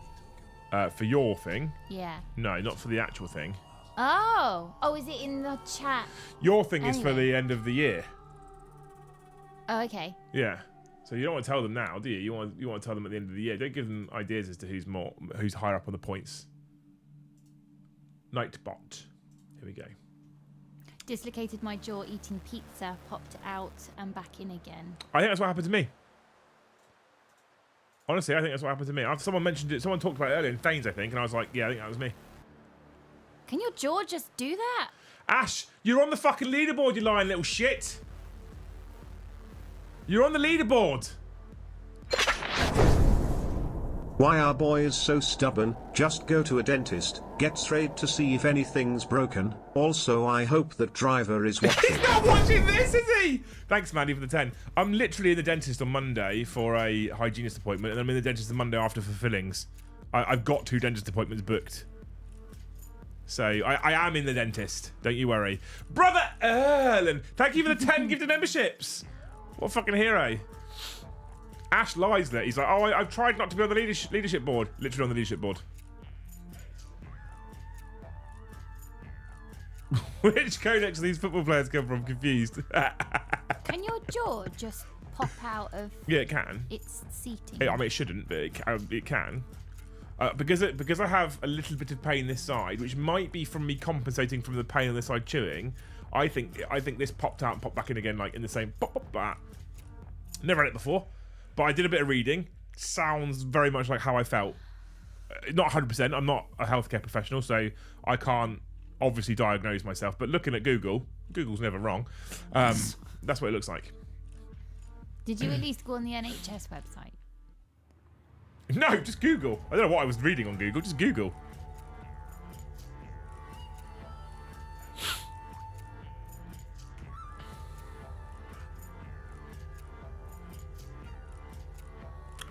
For your thing? Yeah. No, not for the actual thing. Oh, is it in the chat? Your thing is for the end of the year. Oh, okay. Yeah. So you don't want to tell them now, do you? You want to tell them at the end of the year. Don't give them ideas as to who's higher up on the points. Nightbot. Here we go. Dislocated my jaw eating pizza, popped out and back in again. I think that's what happened to me. Honestly, I think that's what happened to me. Someone mentioned it. Someone talked about it earlier in Thanes, I think, and I was like, yeah, I think that was me. Can your jaw just do that? Ash, you're on the fucking leaderboard, you lying little shit. You're on the leaderboard. Why are boys so stubborn? Just go to a dentist, get straight to see if anything's broken. Also, I hope that driver is watching. He's not watching this, is he? Thanks, Mandy, for the 10. I'm literally in the dentist on Monday for a hygienist appointment, and I'm in the dentist the Monday after for fillings. I've got 2 dentist appointments booked. So, I am in the dentist. Don't you worry. Brother Erlen, thank you for the 10 gifted memberships. What a fucking hero. Ash lies there. He's like, oh, I've tried not to be on the leadership board. Literally on the leadership board. Which codex are these football players come from? Confused. Can your jaw just pop out of Yeah, it can. its seating? I mean, it shouldn't, but it can. Because I have a little bit of pain this side, which might be from me compensating from the pain on this side chewing. I think this popped out and popped back in again, like in the same pop pop bat. Never had it before, but I did a bit of reading. Sounds very much like how I felt. Not 100%. I'm not a healthcare professional, so I can't obviously diagnose myself. But looking at Google's never wrong. That's what it looks like. Did you at least go on the NHS website? No, just Google. I don't know what I was reading on Google. Just Google.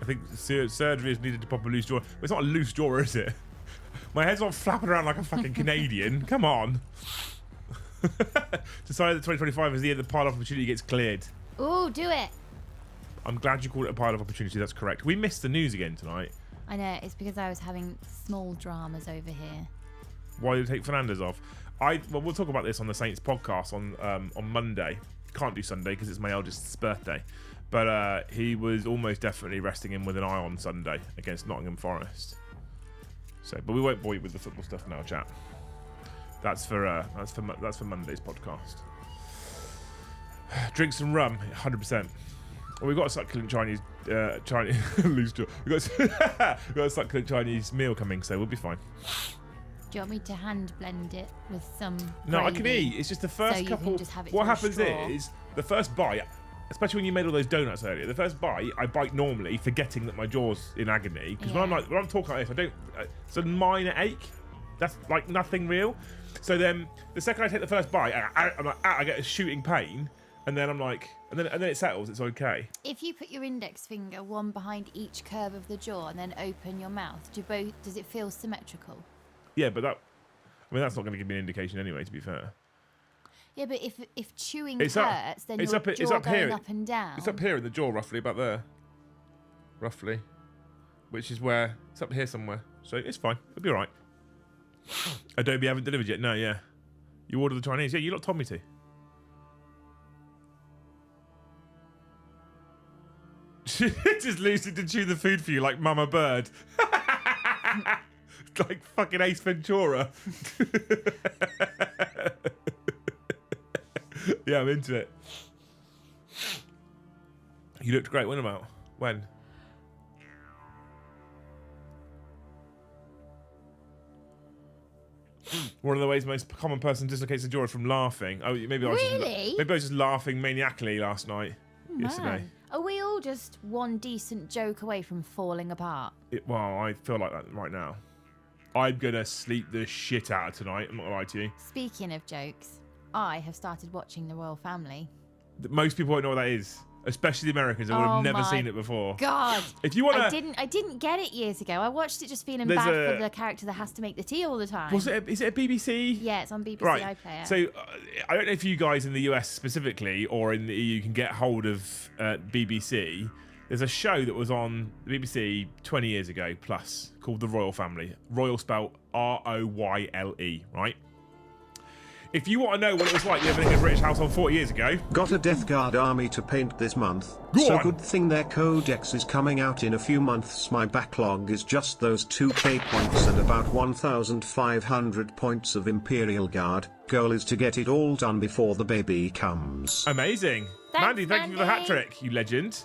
I think surgery is needed to pop a loose jaw. Well, it's not a loose jaw, is it? My head's not flapping around like a fucking Canadian. Come on. Decided that 2025 is the year the pile of opportunity gets cleared. Ooh, do it. I'm glad you called it a pile of opportunity. That's correct. We missed the news again tonight. I know. It's because I was having small dramas over here. Why did you take Fernandez off? Well, we'll talk about this on the Saints podcast on Monday. Can't do Sunday because it's my eldest's birthday. But he was almost definitely resting him with an eye on Sunday against Nottingham Forest. So, but we won't bore you with the football stuff now, chat. That's for Monday's podcast. Drink some rum, 100%. Well, we've got a succulent Chinese loose jaw. We've got a succulent Chinese meal coming, so we'll be fine. Do you want me to hand blend it with some No, I can gravy eat. It's just the first so you couple. can just have it What through a happens straw? is the first bite, especially when you made all those donuts earlier. The first bite, I bite normally, forgetting that my jaw's in agony. Because when I'm talking like this, I don't. It's a minor ache. That's like nothing real. So then the second I take the first bite, I'm like, I get a shooting pain, and then I'm like, and then it settles. It's okay. If you put your index finger one behind each curve of the jaw and then open your mouth, does it feel symmetrical? Yeah, but that's not going to give me an indication anyway. To be fair. Yeah, but if chewing It's hurts, then your jaw going up and down. It's up here in the jaw, roughly about there. Roughly, which is where it's up here somewhere. So it's fine. It'll be all right. Adobe haven't delivered yet. No, yeah. You ordered the Chinese. Yeah, you lot told me to. Just losing to chew the food for you like Mama Bird. Like fucking Ace Ventura. Yeah, I'm into it. You looked great. When about? When? One of the ways most common person dislocates the jaw is from laughing. Oh, maybe I was just laughing maniacally last night. Yesterday. Man. Are we all just one decent joke away from falling apart? Well, I feel like that right now. I'm gonna sleep the shit out of tonight. I'm not gonna lie to you. Speaking of jokes, I have started watching The Royal Family. Most people won't know what that is, especially the Americans. They would have never seen it before. God, if you want to, I didn't get it years ago. I watched it just feeling bad for the character that has to make the tea all the time. Is it a BBC? Yeah, it's on BBC Right. iPlayer. So I don't know if you guys in the US specifically or in the EU can get hold of BBC. There's a show that was on the BBC 20 years ago plus called The Royal Family. Royal spelled Royle, right? If you want to know what it was like living in a British household 40 years ago... Got a Death Guard army to paint this month. Go on. Good thing their codex is coming out in a few months. My backlog is just those 2k points and about 1,500 points of Imperial Guard. Goal is to get it all done before the baby comes. Amazing. Thanks, Mandy, thank you for the hat Mandy. trick, you legend.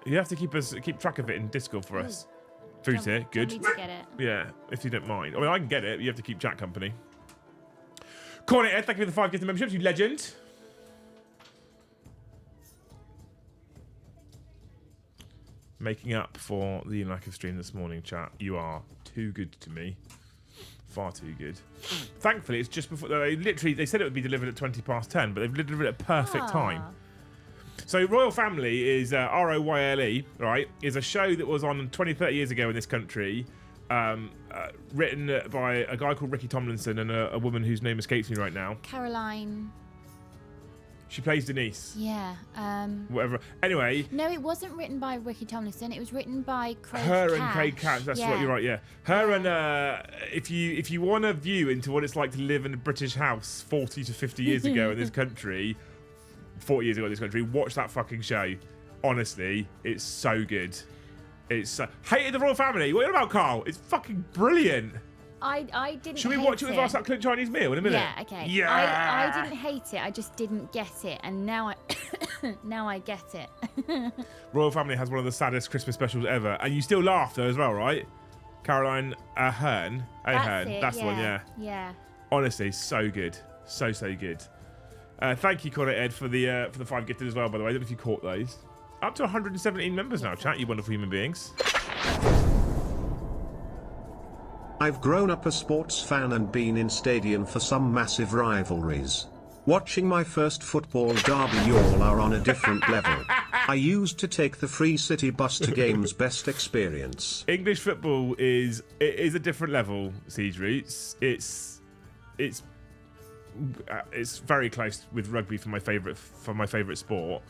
You have to keep track of it in Discord for us. Food's here, good. I need to get it. Yeah, if you don't mind. I mean, I can get it, but you have to keep chat company. Cornet, thank you for the 5 gifted memberships, you legend. Making up for the lack of stream this morning, chat. You are too good to me. Far too good. Thankfully, it's just before... They said it would be delivered at 10:20, but they've delivered it at perfect time. So Royal Family is Royle, right? Is a show that was on 20, 30 years ago in this country, written by a guy called Ricky Tomlinson and a woman whose name escapes me right now. Caroline. She plays Denise. Yeah. Whatever. Anyway. No, it wasn't written by Ricky Tomlinson. It was written by Craig Her Cash. and Craig Cash. That's right. You're right. Yeah. Her and if you want a view into what it's like to live in a British house 40 to 50 years ago in this country. 40 years ago in this country, watch that fucking show. Honestly, it's so good. It's hated the royal family. What are you about, Carl? It's fucking brilliant. I didn't. Should we watch it with our succulent Chinese meal in a minute? Yeah. Okay. Yeah. I didn't hate it. I just didn't get it, and now I get it. Royal Family has one of the saddest Christmas specials ever, and you still laugh though as well, right? Caroline Ahern. That's the one, yeah. Yeah. Honestly, so good, so good. Thank you, Connor Ed, for the 5 gifted as well. By the way, I don't know if you caught those. Up to 117 members now, chat. You wonderful human beings. I've grown up a sports fan and been in stadium for some massive rivalries. Watching my first football derby, y'all are on a different level. I used to take the free city bus to games. Best experience. English football is a different level, Siege Roots. It's very close with rugby for my favourite sport.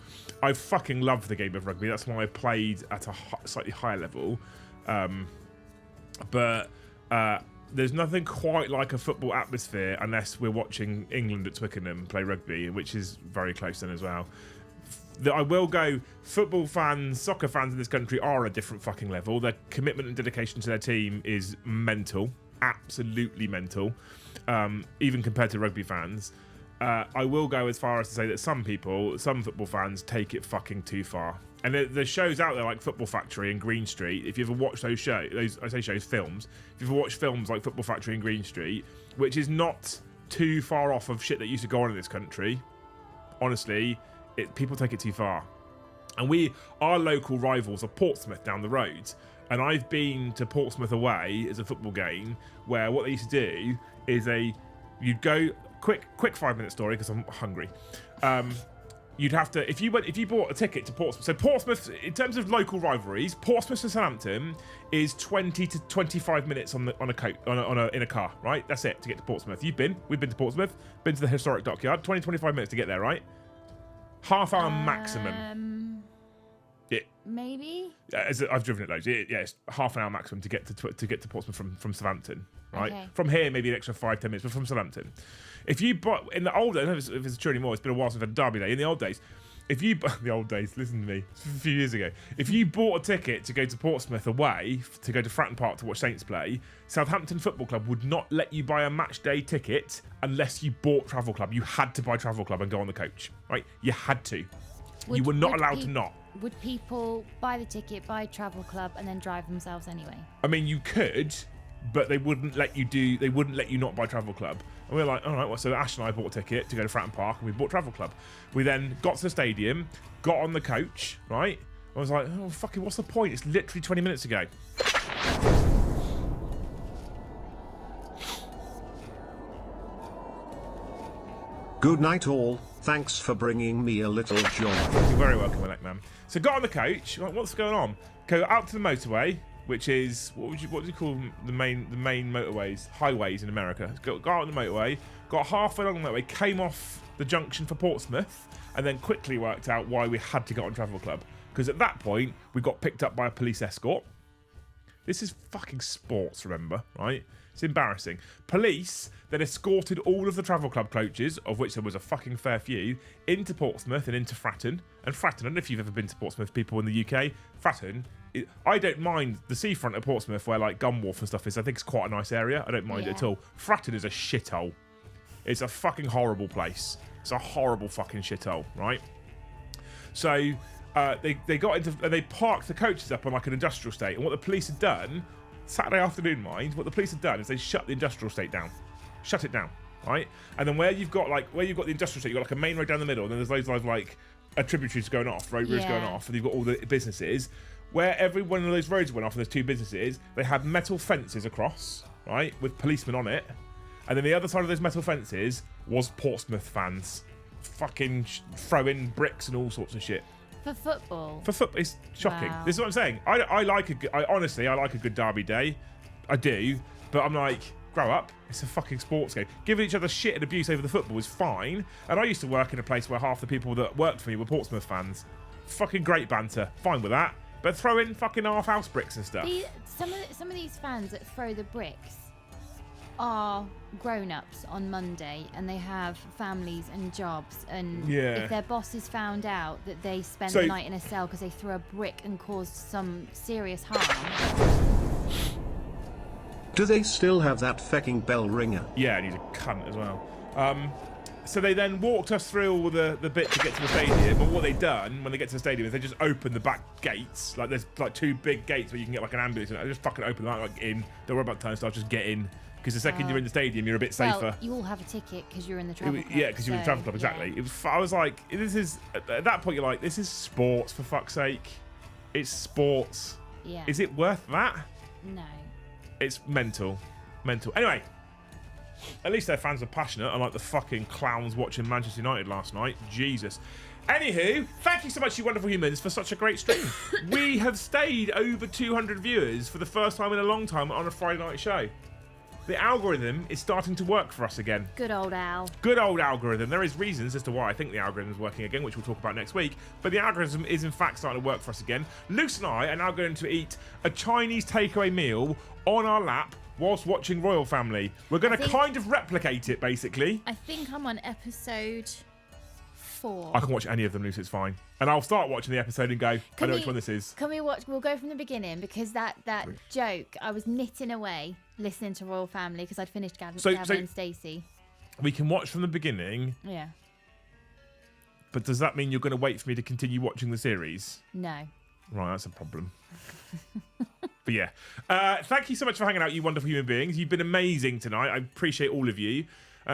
I fucking love the game of rugby. That's why I played at a slightly higher level. But there's nothing quite like a football atmosphere unless we're watching England at Twickenham play rugby, which is very close then as well. I will go, football fans, soccer fans in this country are a different fucking level. Their commitment and dedication to their team is mental. Absolutely mental. Even compared to rugby fans. I will go as far as to say that some football fans take it fucking too far. And there's shows out there like Football Factory and Green Street. If you ever watch those shows, films. If you ever watch films like Football Factory and Green Street, which is not too far off of shit that used to go on in this country, honestly, people take it too far. And our local rivals are Portsmouth down the road. And I've been to Portsmouth away as a football game where what they used to do is you'd go quick 5-minute story because I'm hungry. You'd have to if you bought a ticket to Portsmouth. So Portsmouth, in terms of local rivalries, Portsmouth to Southampton is 20 to 25 minutes in a car, right? That's it to get to Portsmouth. We've been to Portsmouth, been to the historic dockyard. 20-25 minutes to get there, right? Half hour maximum. Yeah. Maybe. I've driven it loads. It's half an hour maximum to get to Portsmouth from Southampton, right? Okay. From here, maybe an extra 5-10 minutes, but from Southampton. If you bought in the old days, I don't know if it's true anymore. It's been a while since I've had a derby day. In the old days, listen to me, it's a few years ago. If you bought a ticket to go to Portsmouth away to go to Fratton Park to watch Saints play, Southampton Football Club would not let you buy a match day ticket unless you bought Travel Club. You had to buy Travel Club and go on the coach, right? You had to. You were not allowed to not. Would people buy the ticket, buy Travel Club, and then drive themselves anyway? I mean, you could, but they wouldn't let you They wouldn't let you not buy Travel Club. And we were like, all right, well, so Ash and I bought a ticket to go to Fratton Park, and we bought Travel Club. We then got to the stadium, got on the coach, right? I was like, oh, fucking, what's the point? It's literally 20 minutes ago. Good night all, thanks for bringing me a little joy. You're very welcome, Alec, man. So got on the coach, like, what's going on? Go out to the motorway, which is, what do you call the main motorways? Highways in America. Got on the motorway, got halfway along the motorway, came off the junction for Portsmouth, and then quickly worked out why we had to get on Travel Club. Because at that point, we got picked up by a police escort. This is fucking sports, remember, right? It's embarrassing. Police then escorted all of the Travel Club coaches, of which there was a fucking fair few, into Portsmouth and into Fratton. And Fratton, I don't know if you've ever been to Portsmouth, people in the UK. Fratton, I don't mind the seafront at Portsmouth where like Gunwharf and stuff is. I think it's quite a nice area. I don't mind it at all. Fratton is a shithole. It's a fucking horrible place. It's a horrible fucking shithole, right? So they got into, they parked the coaches up on like an industrial estate. And what the police had done, Saturday afternoon, mind, what the police had done is they shut the industrial estate down. Shut it down, right? And then where you've got the industrial estate, you've got like a main road down the middle, and then there's loads of like tributaries going off, roads going off, and you've got all the businesses. Where every one of those roads went off and there's two businesses, they had metal fences across, right, with policemen on it. And then the other side of those metal fences was Portsmouth fans fucking throwing bricks and all sorts of shit. For football? For football. It's shocking. Wow. This is what I'm saying. Honestly, I like a good derby day. I do. But I'm like, grow up. It's a fucking sports game. Giving each other shit and abuse over the football is fine. And I used to work in a place where half the people that worked for me were Portsmouth fans. Fucking great banter. Fine with that. But throw in fucking half-house bricks and stuff. Some of these fans that throw the bricks, are grown-ups on Monday and they have families and jobs, and Yeah. if their bosses found out that they spent the night in a cell because they threw a brick and caused some serious harm. Do they still have that fecking bell ringer? Yeah, and he's a cunt as well. So they then walked us through all the bit to get to the stadium, but what they've done when they get to the stadium is they just open the back gates. Like there's like 2 big gates where you can get like an ambulance, and they just fucking open them, like in. Don't worry about turnstiles, just get in. Because the second you're in the stadium, you're a bit safer. Well, you all have a ticket because you're in the travel club. Yeah, because you're in the travel club, exactly. Yeah. I was like, this is, at that point, you're like, this is sports, for fuck's sake. It's sports. Yeah. Is it worth that? No. It's mental. Mental. Anyway, at least their fans are passionate, unlike the fucking clowns watching Manchester United last night. Jesus. Anywho, thank you so much, you wonderful humans, for such a great stream. We have stayed over 200 viewers for the first time in a long time on a Friday night show. The algorithm is starting to work for us again. Good old Al. Good old algorithm. There is reasons as to why I think the algorithm is working again, which we'll talk about next week. But the algorithm is in fact starting to work for us again. Luce and I are now going to eat a Chinese takeaway meal on our lap whilst watching Royal Family. We're going to kind of replicate it, basically. I think I'm on episode 4. I can watch any of them, Luce, it's fine. And I'll start watching the episode and go, I know which one this is. Can we watch? We'll go from the beginning, because that joke, I was knitting away listening to Royal Family because I'd finished Gavin and Stacey. We can watch from the beginning. Yeah. But does that mean you're going to wait for me to continue watching the series? No. Right, that's a problem. But yeah, thank you so much for hanging out, you wonderful human beings. You've been amazing tonight. I appreciate all of you.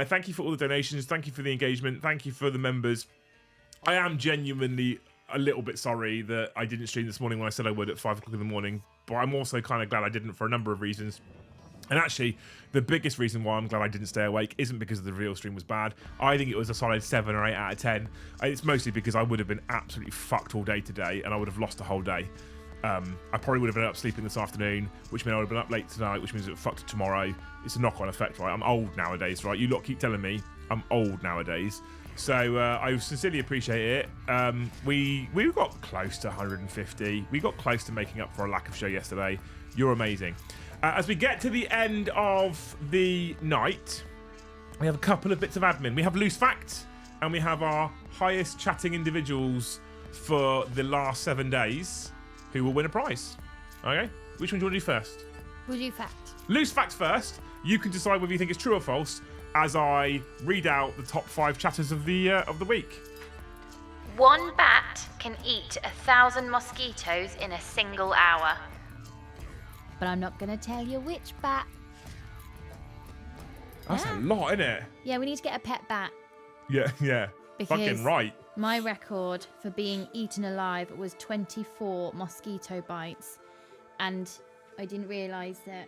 Thank you for all the donations. Thank you for the engagement. Thank you for the members. I am genuinely a little bit sorry that I didn't stream this morning when I said I would at 5 o'clock in the morning. But I'm also kind of glad I didn't for a number of reasons. And actually, the biggest reason why I'm glad I didn't stay awake isn't because the real stream was bad. I think it was a solid 7 or 8 out of 10. It's mostly because I would have been absolutely fucked all day today, and I would have lost a whole day. I probably would have been up sleeping this afternoon, which means I would have been up late tonight, which means it fucked tomorrow. It's a knock-on effect, right? I'm old nowadays, right? You lot keep telling me I'm old nowadays. So I sincerely appreciate it. We got close to 150. We got close to making up for a lack of show yesterday. You're amazing. As we get to the end of the night, we have a couple of bits of admin. We have loose facts, and we have our highest chatting individuals for the last 7 days who will win a prize. Okay? Which one do you want to do first? We'll do fact. Loose facts first. You can decide whether you think it's true or false as I read out the top 5 chatters of the week. One bat can eat 1,000 mosquitoes in a single hour. But I'm not going to tell you which bat. That's a lot, isn't it? Yeah, we need to get a pet bat. Yeah. Because fucking right. My record for being eaten alive was 24 mosquito bites. And I didn't realise that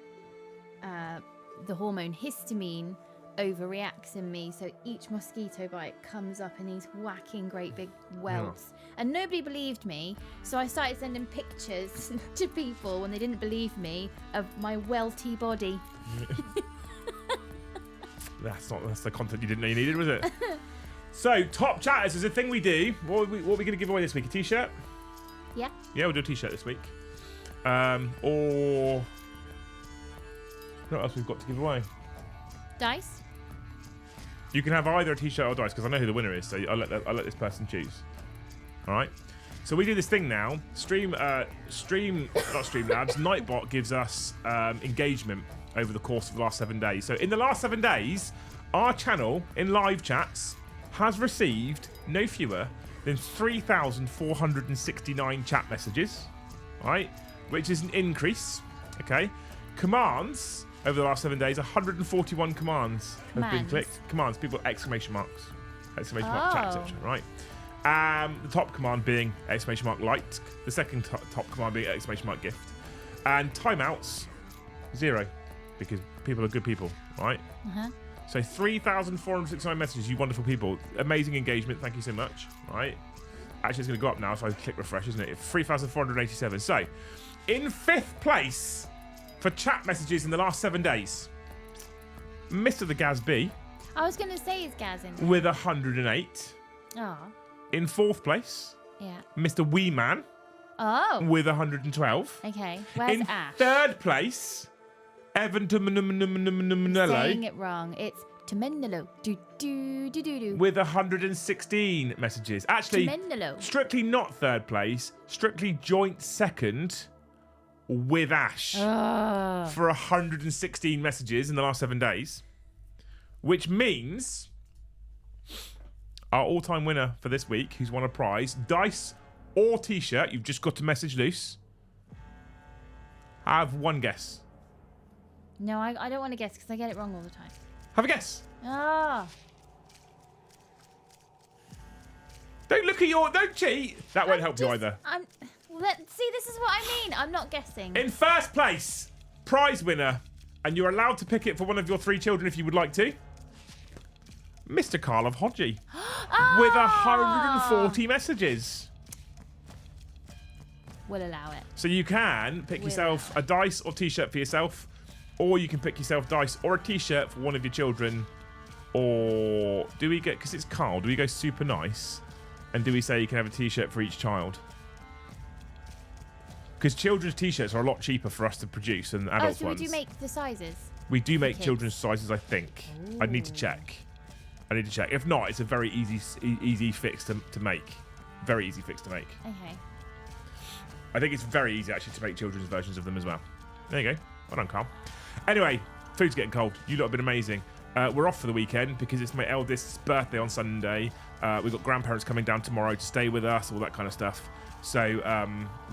the hormone histamine overreacts in me, so each mosquito bite comes up in these whacking great big welts. And nobody believed me, so I started sending pictures to people when they didn't believe me of my welty body. That's the content you didn't know you needed, was it? So, top chatters is a thing we do. What are we going to give away this week? A t-shirt? Yeah, we'll do a t-shirt this week. Or what else we've got to give away? dice. You can have either a t-shirt or dice, because I know who the winner is, so I'll let this person choose. All right. So we do this thing now. Not Streamlabs. Nightbot gives us engagement over the course of the last 7 days. So in the last 7 days, our channel in live chats has received no fewer than 3,469 chat messages. All right, which is an increase. Okay. Commands over the last 7 days, 141 commands have been clicked. Commands, people, exclamation marks. Exclamation mark, chat, etc. Right. The top command being exclamation mark light. The second top command being exclamation mark gift. And timeouts, 0. Because people are good people, right? So 3,469 messages, you wonderful people. Amazing engagement, thank you so much. Right. Actually, it's going to go up now if I click refresh, isn't it? 3,487. So, in 5th place for chat messages in the last 7 days, Mr. the Gaz B. I was going to say is Gaz in there. With 108. Oh. In 4th place, Yeah. Mr. Wee Man Oh. with 112. Okay. Where's In Ash? 3rd place, Evan Saying it wrong. It's Temenolo. with 116 messages. Actually, Temenolo. strictly not third place, strictly joint second with Ash for 116 messages in the last 7 days, which means our all-time winner for this week, who's won a prize, dice or t-shirt, you've just got to message loose. Have one guess. No, I don't want to guess because I get it wrong all the time. Have a guess. Ah. Don't cheat. That won't help you either. See, this is what I mean. I'm not guessing. In first place, prize winner, and you're allowed to pick it for one of your 3 children if you would like to. Mr. Carl of Hodgie with 140 messages. We'll allow it. So you can pick yourself a dice or t-shirt for yourself, or you can pick yourself dice or a t-shirt for one of your children. Or do we get, because it's Carl, do we go super nice? And do we say you can have a t-shirt for each child? Because children's t-shirts are a lot cheaper for us to produce than adult so ones. we do make the sizes? We do make kids? children's sizes, I think. Ooh. I'd need to check. If not, it's a very easy fix to make. Very easy fix to make. Okay. I think it's very easy, actually, to make children's versions of them as well. There you go. Well done, Carl. Anyway, food's getting cold. You lot have been amazing. We're off for the weekend because it's my eldest's birthday on Sunday. We've got grandparents coming down tomorrow to stay with us, all that kind of stuff. So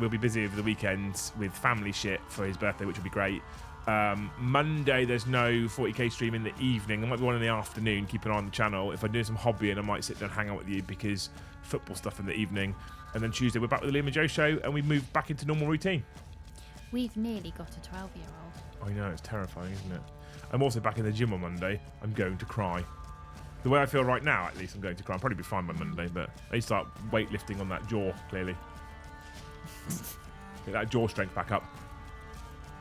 we'll be busy over the weekend with family shit for his birthday, which will be great. Monday, there's no 40k stream in the evening. There might be one in the afternoon. Keep an eye on the channel. If I'm doing some hobbying, I might sit down and hang out with you because football stuff in the evening. And then Tuesday, we're back with the Liam and Joe show, and we move back into normal routine. We've nearly got a 12-year-old. I know, it's terrifying, isn't it? I'm also back in the gym on Monday. I'm going to cry. The way I feel right now, at least, I'm going to cry. I'll probably be fine by Monday, but I need to start weightlifting on that jaw, clearly. Get that jaw strength back up.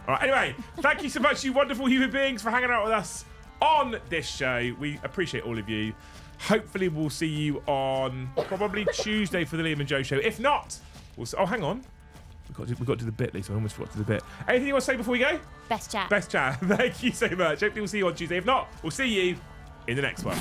All right, anyway, thank you so much, you wonderful human beings, for hanging out with us on this show. We appreciate all of you. Hopefully, we'll see you on probably Tuesday for the Liam and Joe show. If not, we'll see. Oh, hang on. We've got to the bit, Lisa. I almost forgot to the bit. Anything you want to say before we go? Best chat. Best chat. Thank you so much. Hopefully, we'll see you on Tuesday. If not, we'll see you in the next one.